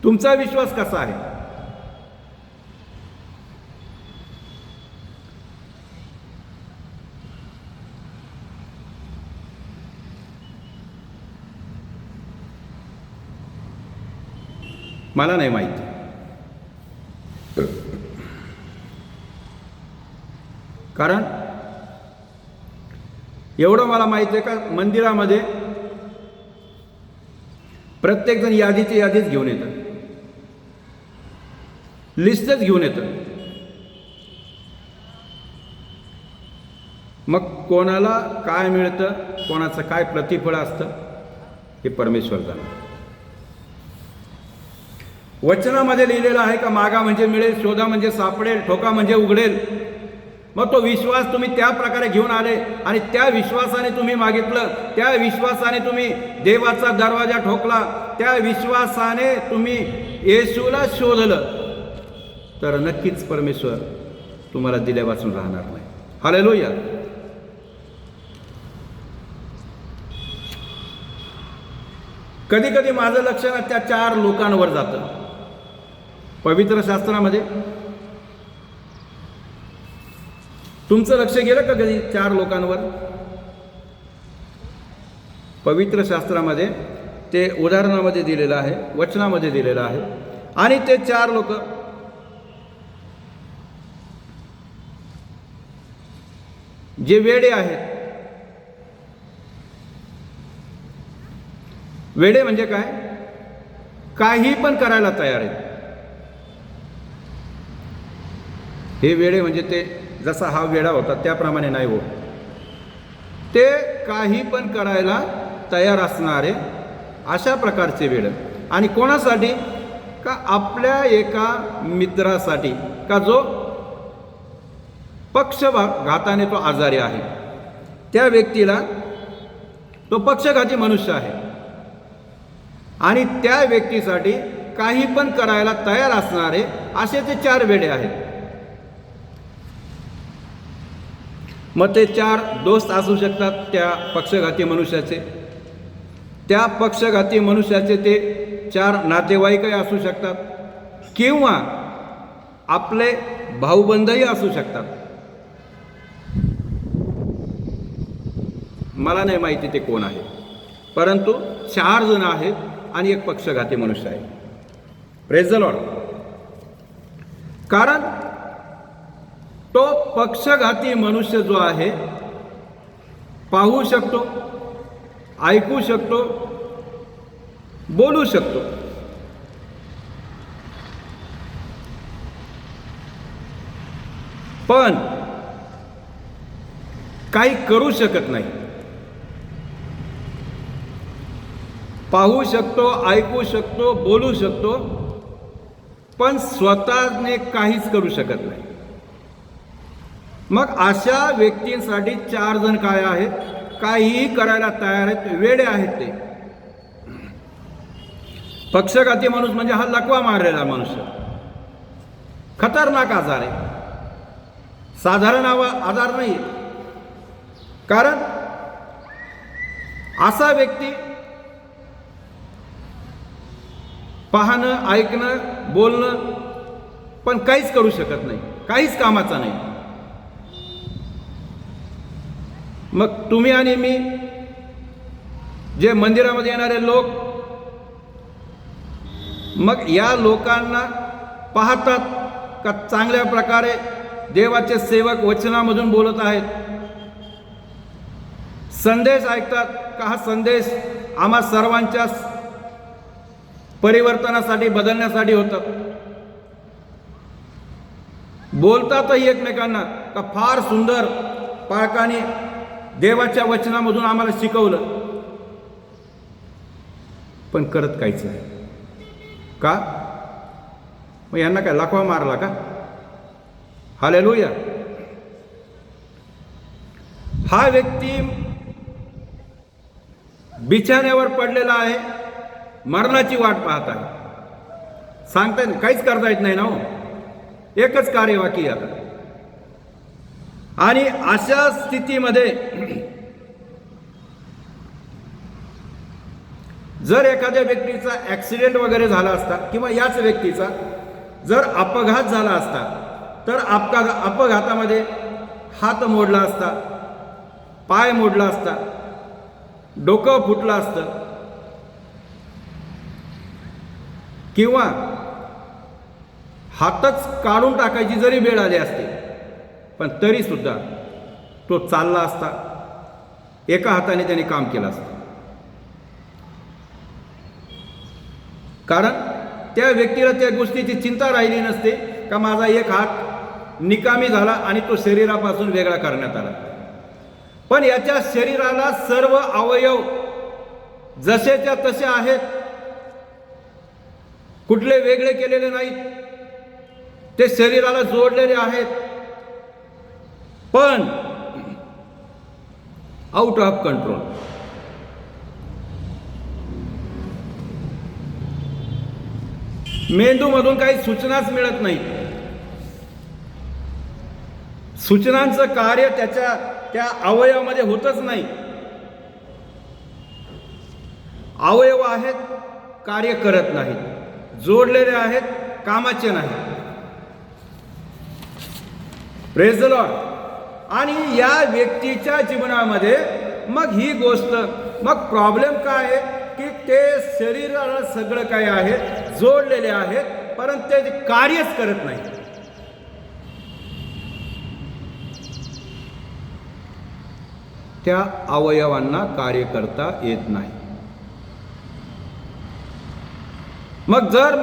तुमचा विश्वास कसा आहे? मला नाही माहिती. कारण एवढं मला माहिती आहे का, मंदिरामध्ये प्रत्येकजण यादीच घेऊन येतं, लिस्टच घेऊन येतं. मग कोणाला काय मिळतं, कोणाचं काय प्रतिफळ असतं हे परमेश्वर जाणतं. वचनामध्ये लिहिलेलं आहे का, मागा म्हणजे मिळेल, शोधा म्हणजे सापडेल, ठोका म्हणजे उघडेल. मग तो विश्वास तुम्ही त्या प्रकारे घेऊन आले आणि त्या विश्वासाने तुम्ही मागितलं, त्या विश्वासाने तुम्ही देवाचा दरवाजा ठोकला, त्या विश्वासाने तुम्ही येशूला शोधलं, तर नक्कीच परमेश्वर तुम्हाला दिल्यापासून राहणार नाही. हालेलुया. कधी कधी माझं लक्ष त्या 4 लोकांवर जातं पवित्र शास्त्रामध्ये. तुमचं लक्ष गेलं का कधी 4 लोकांवर? पवित्र शास्त्रामध्ये ते उदाहरणामध्ये दिलेलं आहे, वचनामध्ये दिलेलं आहे. आणि ते 4 लोक जे वेडे आहेत. वेडे म्हणजे काय? काही पण करायला तयार आहेत. हे वेडे म्हणजे ते जसा हा वेडा होता त्याप्रमाणे नाही हो, ते काही पण करायला तयार असणारे अशा प्रकारचे वेड. आणि कोणासाठी? का आपल्या एका मित्रासाठी, का जो पक्षघाताने तो आजारी आहे, त्या व्यक्तीला, तो पक्षघाती मनुष्य आहे आणि त्या व्यक्तीसाठी काही पण करायला तयार असणारे असे ते 4 वेडे आहेत. मग ते 4 दोस्त असू शकतात त्या पक्षघाती मनुष्याचे, त्या पक्षघाती मनुष्याचे ते 4 नातेवाईकही असू शकतात, किंवा आपले भाऊबंधही असू शकतात. मला नाही माहिती ते कोण आहे, परंतु 4 जण आहेत आणि एक पक्षघाती मनुष्य आहे. Praise the Lord. कारण तो पक्षघाती मनुष्य जो आहे, पाहू शकतो, ऐकू शकतो, बोलू शकतो, पण काही करू शकत नाही. पाहू शकतो, ऐकू शकतो, बोलू शकतो, पण स्वतःने काहीच करू शकत नाही. मग अशा व्यक्तींसाठी 4 जण काय आहेत? काहीही करायला तयार आहेत, वेडे आहेत. ते पक्षघाती माणूस म्हणजे हा लकवा मारलेला मनुष्य, खतरनाक आजार आहे, साधारण आजार नाही. कारण असा व्यक्ती पाहणं, ऐकणं, बोलणं, पण काहीच करू शकत नाही, काहीच कामाचा नाही. मग तुम्ही आणि मी, जे मंदिरामध्ये येणारे लोक, मग या लोकांना पाहतात का चांगल्या प्रकारे देवाचे सेवक वचनामधून बोलत आहेत, संदेश ऐकतात का हा संदेश आम्हा सर्वांच्या परिवर्तनासाठी, बदलण्यासाठी होतं. बोलतातही एकमेकांना का फार सुंदर पाळकाने देवाच्या वचनामधून आम्हाला शिकवलं, पण करत काहीच नाही. का? मग यांना काय लकवा मारला का? हालेलुया. हा व्यक्ती बिछाण्यावर पडलेला आहे, मरणाची वाट पाहत आहे. सांगता येत, काहीच करता येत नाही ना हो, एकच कार्य बाकी आता. आणि अशा स्थितीमध्ये जर एखाद्या व्यक्तीचा ॲक्सिडेंट वगैरे झाला असता किंवा याच व्यक्तीचा जर अपघात झाला असता तर अपघातामध्ये हात मोडला असता, पाय मोडला असता, डोकं फुटलं असतं किंवा हातच काढून टाकायची जरी वेळ आली असती, पण तरीसुद्धा तो चालला असता, एका हाताने त्याने काम केलं असतं. कारण त्या व्यक्तीला त्या गोष्टीची चिंता राहिली नसते का माझा एक हात निकामी झाला आणि तो शरीरापासून वेगळा करण्यात आला. पण याच्या शरीराला सर्व अवयव जसेच्या तसे आहेत, कुठले वेगळे केलेले नाहीत, ते शरीराला जोडलेले आहेत, पण आउट ऑफ कंट्रोल. मेंदूमधून काही सूचनाच मिळत नाही. सूचनांचं कार्य त्या अवयवामध्ये होतच नाही. अवयव आहेत, कार्य करत नाहीत, जोडलेले आहेत, कामाचे नाहीत. Praise the Lord. आणि या व्यक्तीच्या जीवनामध्ये मग ही गोष्ट, मग प्रॉब्लेम काय आहे की ते शरीराला सगळं काय आहे जोडलेले आहेत, परंतु ते कार्यच करत नाही. त्या अवयवांना कार्य करता येत नाही. मग जर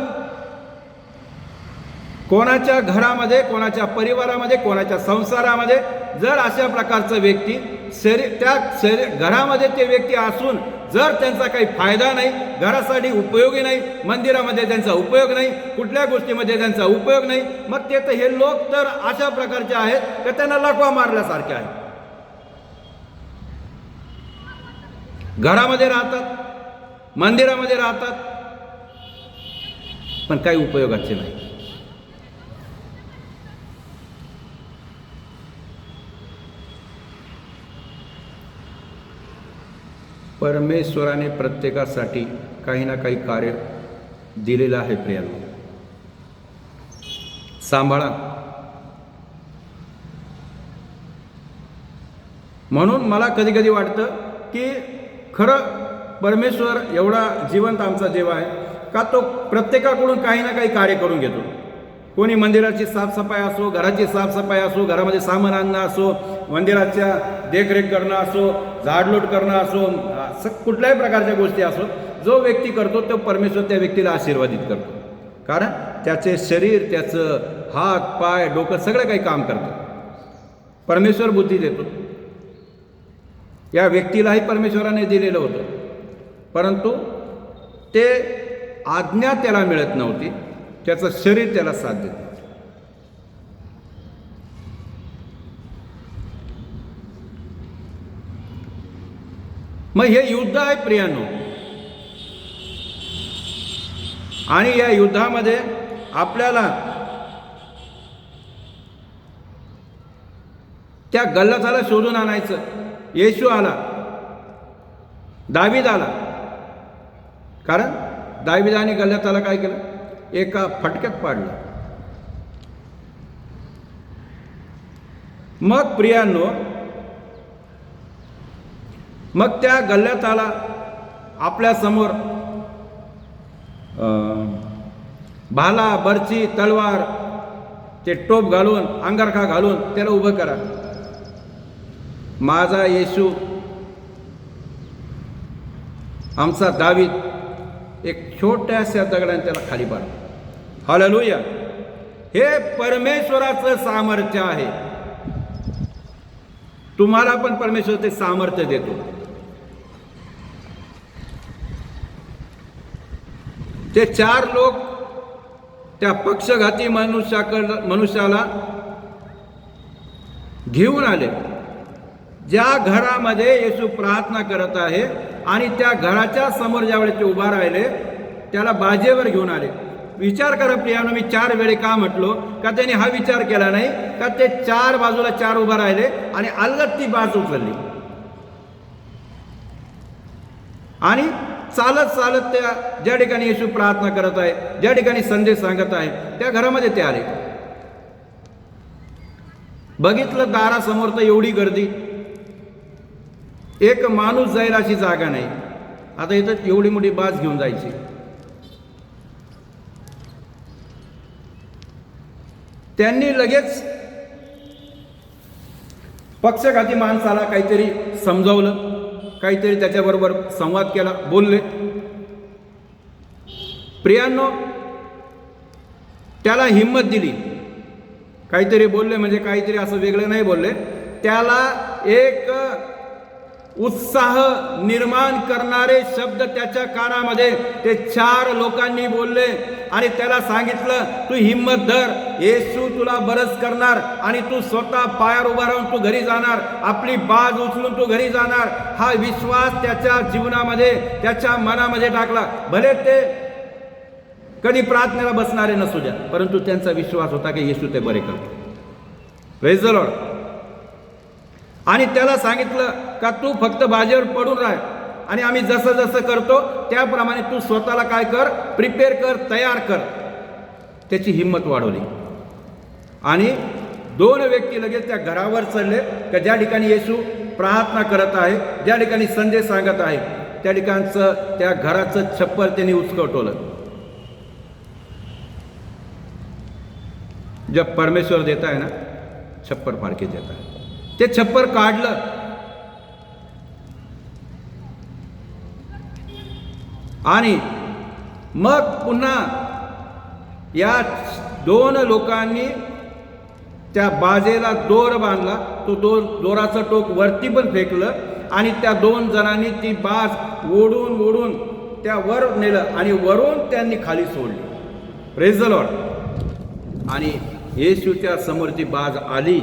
कोणाच्या घरामध्ये, कोणाच्या परिवारामध्ये, कोणाच्या संसारामध्ये जर अशा प्रकारचं व्यक्ती घरामध्ये ते व्यक्ती असून जर त्यांचा काही फायदा नाही, घरासाठी उपयोगी नाही, मंदिरामध्ये त्यांचा उपयोग नाही, कुठल्या गोष्टीमध्ये त्यांचा उपयोग नाही, मग ते तर हे लोक तर अशा प्रकारचे आहेत की त्यांना लकवा मारल्यासारखे आहेत. घरामध्ये राहतात, मंदिरामध्ये राहतात, पण काही उपयोगाचे नाही. परमेश्वराने प्रत्येकासाठी काही ना काही कार्य दिलेलं आहे. प्रियांनो, सांभाळा. म्हणून मला कधी कधी वाटतं की खरं परमेश्वर एवढा जिवंत आमचा देव आहे का तो प्रत्येकाकडून काही ना काही कार्य करून घेतो. कोणी मंदिराची साफसफाई असो, घराची साफसफाई असो, घरामध्ये सामान आणणं असो, मंदिराच्या देखरेख करणं असो, झाडलोट करणं असो, कुठल्याही प्रकारच्या गोष्टी असो, जो व्यक्ती करतो तो परमेश्वर त्या व्यक्तीला आशीर्वादित करतो. कारण त्याचे शरीर, त्याचं हात, पाय, डोकं सगळं काही काम करतं. परमेश्वर बुद्धी देतो. या व्यक्तीलाही परमेश्वराने दिलेलं होतं, परंतु ते आज्ञा त्याला मिळत नव्हती, त्याचं शरीर त्याला साथ देत. मग हे युद्ध आहे प्रियांनो, आणि या युद्धामध्ये आपल्याला त्या गल्लाथाला शोधून आणायचं. येशू आला, दावीद आला, कारण दावीदाने गल्लाथाला काय केलं, एका फटक्यात पाडलं. मग प्रियांनो, मग त्या गल्लाथाला आपल्या समोर भाला, बर्ची, तलवार, ते टोप घालून, अंगारखा घालून त्याला उभं करा. माझा येशू, आमचा दावीद एक छोट्याशा दगडाने त्याला खाली पाडला. हालेलुया. हे परमेश्वराचं सामर्थ्य आहे. तुम्हाला पण परमेश्वर ते सामर्थ्य देतो. ते 4 लोक त्या पक्षघाती मनुष्याला घेऊन आले, ज्या घरामध्ये येशू प्रार्थना करत आहे, आणि त्या घराच्या समोर ज्यावेळेस ते उभा राहिले त्याला बाजेवर घेऊन आले. विचार करा प्रियानो, मी 4 वेळे का म्हटलो, का त्यांनी हा विचार केला नाही का ते 4 बाजूला 4 उभा राहिले आणि अलगद ती बाजू उचलली आणि चालत चालत त्या ज्या ठिकाणी येशू प्रार्थना करत आहे, ज्या ठिकाणी संदेश सांगत आहे, त्या घरामध्ये ते आले. बघितलं दारासमोर तर एवढी गर्दी, एक माणूस जाईल अशी जागा नाही. आता इथं एवढी मोठी बाज घेऊन जायची. त्यांनी लगेच पक्षघाती माणसाला काहीतरी समजावलं, काहीतरी त्याच्याबरोबर संवाद केला, बोलले. प्रियांनो, त्याला हिंमत दिली. काहीतरी बोलले म्हणजे काहीतरी असं वेगळं नाही बोलले, त्याला एक उत्साह निर्माण करणारे शब्द त्याच्या कानामध्ये ते 4 लोकांनी बोलले आणि त्याला सांगितलं, तू हिंमत धर, येशू तुला बरंच करणार आणि तू स्वतः पायावर उभा राहून तू घरी जाणार, आपली बाज उचलून तू घरी जाणार. हा विश्वास त्याच्या जीवनामध्ये, त्याच्या मनामध्ये टाकला. भले ते कधी प्रार्थनेला बसणारे नसू द्या, परंतु त्यांचा विश्वास होता की येशू ते बरे करतो. Praise the Lord. आणि त्याला सांगितलं का तू फक्त बाजेवर पडून राह आणि आम्ही जसं जसं करतो त्याप्रमाणे तू स्वतःला काय कर, प्रिपेअर कर, तयार कर. त्याची हिंमत वाढवली आणि 2 व्यक्ती लगेच त्या घरावर चढले का ज्या ठिकाणी येशू प्रार्थना करत आहे, ज्या ठिकाणी संदेश सांगत आहे, त्या ठिकाणचं त्या घराचं छप्पर त्यांनी उचकटवलं. जब परमेश्वर देता है ना, छप्पर फाड़ के देता है. ते छप्पर काढलं आणि मग पुन्हा या 2 लोकांनी त्या बाजेला दोर बांधला. तो दोराचं टोक वरती पण फेकलं आणि त्या 2 जणांनी ती बाज ओढून ओढून त्या वर नेलं आणि वरून त्यांनी खाली सोडली. Praise the Lord. आणि येशूच्या समोर ती बाज आली.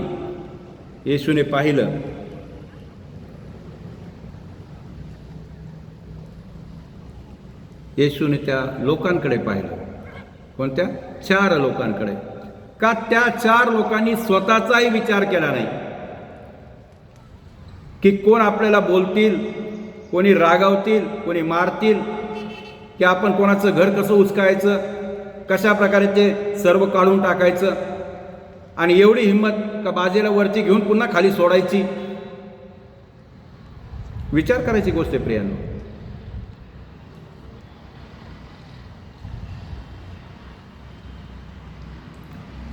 येशूने पाहिलं. येशूने त्या लोकांकडे पाहिलं. कोणत्या? 4 लोकांकडे. का त्या 4 लोकांनी स्वतःचाही विचार केला नाही की कोण आपल्याला बोलतील, कोणी रागावतील, कोणी मारतील, की आपण कोणाचं घर कसं उचकायचं, कशा प्रकारे ते सर्व काढून टाकायचं. आणि एवढी हिंमत का बाजेला वरती घेऊन पुन्हा खाली सोडायची. विचार करायची गोष्ट आहे प्रियांनो.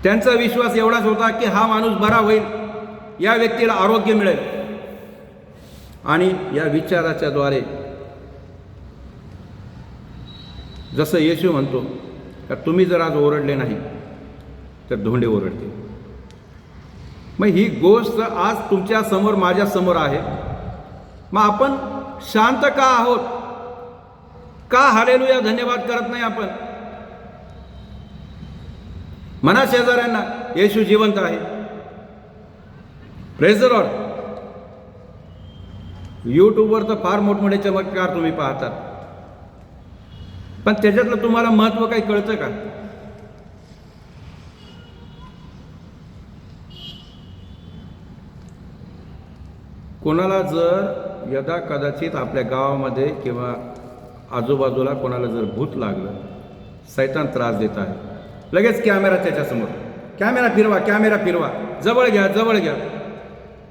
त्यांचा विश्वास एवढाच होता की हा माणूस बरा होईल, या व्यक्तीला आरोग्य मिळेल. आणि या विचाराच्या द्वारे जसं येशू म्हणतो का तुम्ही जर आज ओरडले नाही तर धोंडे ओरडतील. मग ही गोष्ट आज तुमच्या समोर, माझ्या समोर आहे. मग आपण शांत का आहोत? का हालेलुया धन्यवाद करत नाही आपण? म्हणा शेजाऱ्यांना येशू जिवंत आहे. Praise the Lord. यूट्यूबवर तर फार मोठमोठे चमत्कार तुम्ही पाहतात, पण त्याच्यातलं तुम्हाला महत्त्व काही कळतं का? कोणाला जर यदा कदाचित आपल्या गावामध्ये किंवा आजूबाजूला कोणाला जर भूत लागलं, सैतान त्रास देत आहे, लगेच कॅमेरा त्याच्यासमोर, कॅमेरा फिरवा, कॅमेरा फिरवा, जवळ घ्या, जवळ घ्या.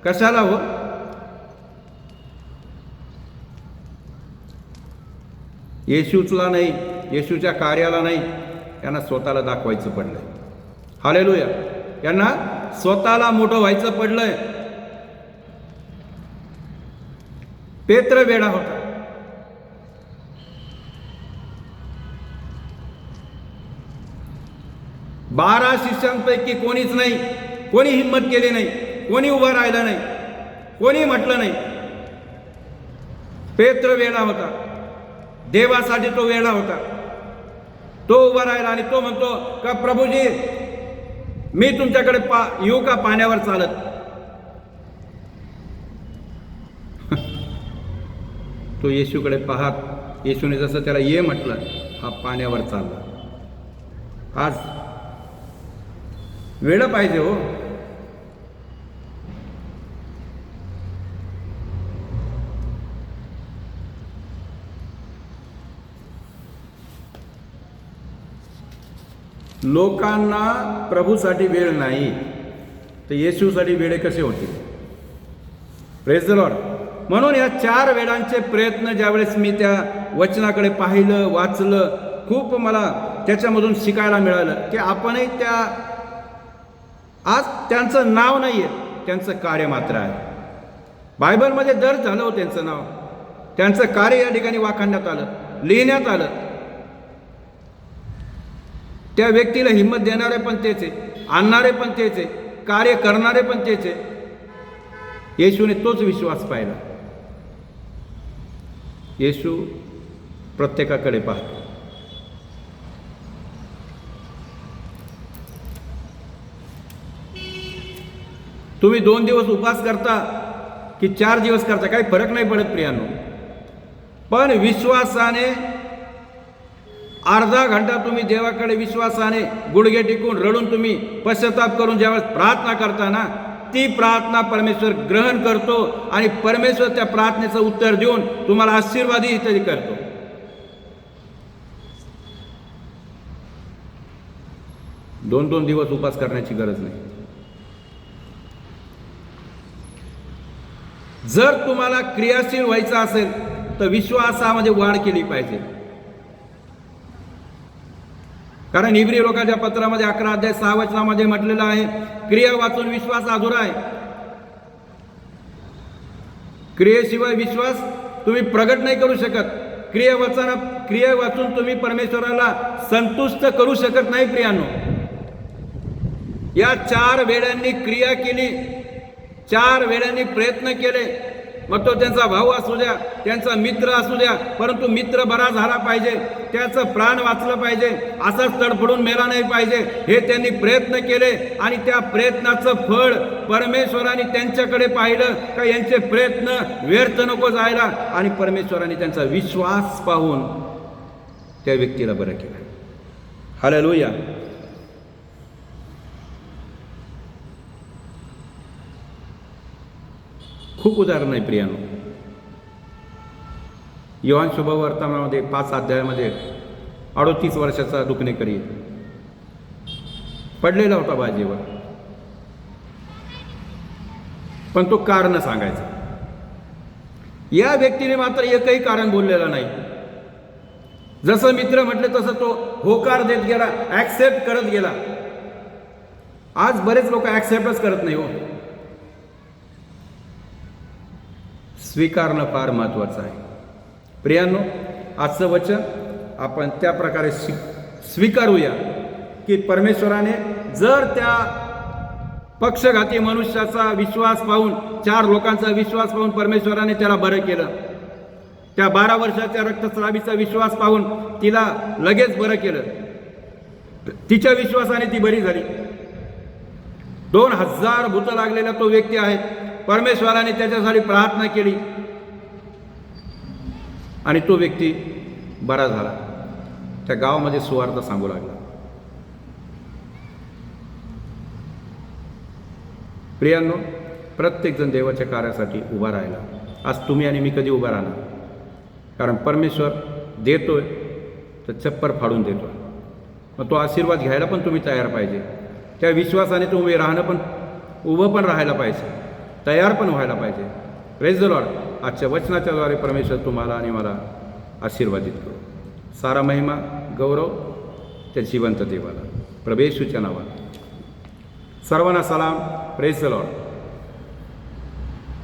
कशाला हो? येशूचला नाही, येशूच्या कार्याला नाही, यांना स्वतःला दाखवायचं पडलंय. हालेलुया. यांना स्वतःला मोठं व्हायचं पडलंय. पेत्र वेडा होता. बारा शिष्यांपैकी कोणीच नाही, कोणी हिंमत केली नाही, कोणी उभं राहिलं नाही, कोणी म्हटलं नाही. पेत्र वेडा होता. देवासाठी तो वेडा होता. तो उभा राहिला आणि तो म्हणतो का प्रभूजी मी तुमच्याकडे येऊ का पाण्यावर चालत? तो येशूकडे पाहत, येशूने जसं त्याला ये म्हटलं, हा पाण्यावर चालला. आज वेळ पाहिजे हो. लोकांना प्रभूसाठी वेळ नाही, तर येशूसाठी वेळ कसे होतील? Praise the Lord. म्हणून या 4 वेळांचे प्रयत्न ज्यावेळेस मी त्या वचनाकडे पाहिलं, वाचलं, खूप मला त्याच्यामधून शिकायला मिळालं की आपणही आज त्यांचं नाव नाही आहे, त्यांचं कार्य मात्र आहे. बायबलमध्ये दर्ज झालं हो त्यांचं नाव, त्यांचं कार्य या ठिकाणी वाखाणण्यात आलं, लिहिण्यात आलं. त्या व्यक्तीला हिंमत देणारे पण तेच आहे, आणणारे पण तेच आहे, कार्य करणारे पण तेच आहे. येशूने तोच विश्वास पाहिला. येशू प्रत्येकाकडे पाहतो. तुम्ही 2 दिवस उपवास करता की 4 दिवस करता, काही फरक नाही पडत प्रियांनो. पण विश्वासाने अर्धा घंटा तुम्ही देवाकडे विश्वासाने गुडघे टेकून रडून तुम्ही पश्चाताप करून ज्यावेळेस प्रार्थना करता ना, ती प्रार्थना परमेश्वर ग्रहण करतो आणि परमेश्वर त्या प्रार्थनेचं उत्तर देऊन तुम्हाला आशीर्वादही इत्यादी करतो. दोन दिवस उपवास करण्याची गरज नाही. जर तुम्हाला क्रियाशील व्हायचं असेल तर विश्वासामध्ये वाढ केली पाहिजे. कारण इब्री लोकांच्या पत्रामध्ये 11 अध्याय 6 वचनामध्ये म्हटलेलं आहे, क्रिया वाचून विश्वास अधुरा आहे. क्रियेशिवाय विश्वास तुम्ही प्रगट नाही करू शकत. क्रिया वाचून तुम्ही परमेश्वराला संतुष्ट करू शकत नाही प्रियांनो. या 4 वेळांनी क्रिया केली, 4 वेळांनी प्रयत्न केले, मग तो त्यांचा भाऊ असू द्या, त्यांचा मित्र असू द्या, परंतु मित्र बरा झाला पाहिजे, त्याचं प्राण वाचलं पाहिजे, असाच तडफडून मेला नाही पाहिजे, हे त्यांनी प्रयत्न केले. आणि त्या प्रयत्नाचं फळ परमेश्वराने त्यांच्याकडे पाहिलं का यांचे प्रयत्न व्यर्थ नको जायला, आणि परमेश्वराने त्यांचा विश्वास पाहून त्या व्यक्तीला बरं केलं. हालेलुया. खूप उदाहरण आहे प्रियानो. योहान शुभवर्तमानामध्ये 5 अध्यायामध्ये 38 वर्षाचा दुखणेकरी पडलेला होता बाजीवर, पण तो कारण सांगायचा. या व्यक्तीने मात्र एकही कारण बोललेलं नाही. जसं मित्र म्हटले तसं तो होकार देत गेला, ऍक्सेप्ट करत गेला. आज बरेच लोक ऍक्सेप्टच करत नाही हो. स्वीकारणं फार महत्त्वाचं आहे प्रियांनो. आजचं वचन आपण त्या प्रकारे स्वीकारूया की परमेश्वराने जर त्या पक्षघाती मनुष्याचा विश्वास पाहून, 4 लोकांचा विश्वास पाहून परमेश्वराने त्याला बरं केलं. त्या 12 वर्षाच्या रक्तस्रावीचा विश्वास पाहून तिला लगेच बरं केलं. तिच्या विश्वासाने ती बरी झाली. 2000 भूत लागलेला तो व्यक्ती आहे, परमेश्वराने त्याच्यासाठी प्रार्थना केली आणि तो व्यक्ती बरा झाला. त्या गावामध्ये सुवार्ता सांगू लागला. प्रियांनो, प्रत्येकजण देवाच्या कार्यासाठी उभा राहिला. आज तुम्ही आणि मी कधी उभा राहणार? कारण परमेश्वर देतोय तर चप्पर फाडून देतोय. मग तो आशीर्वाद घ्यायला पण तुम्ही तयार पाहिजे. त्या विश्वासाने तुम्ही उभं पण राहायला पाहिजे, तयार पण व्हायला पाहिजे. Praise the Lord. आजच्या वचनाच्याद्वारे परमेश्वर तुम्हाला आणि मला आशीर्वादित करू. सारा महिमा गौरव त्या जिवंत देवाला, प्रभू येशूच्या नावात. सर्वांना सलाम. Praise the Lord.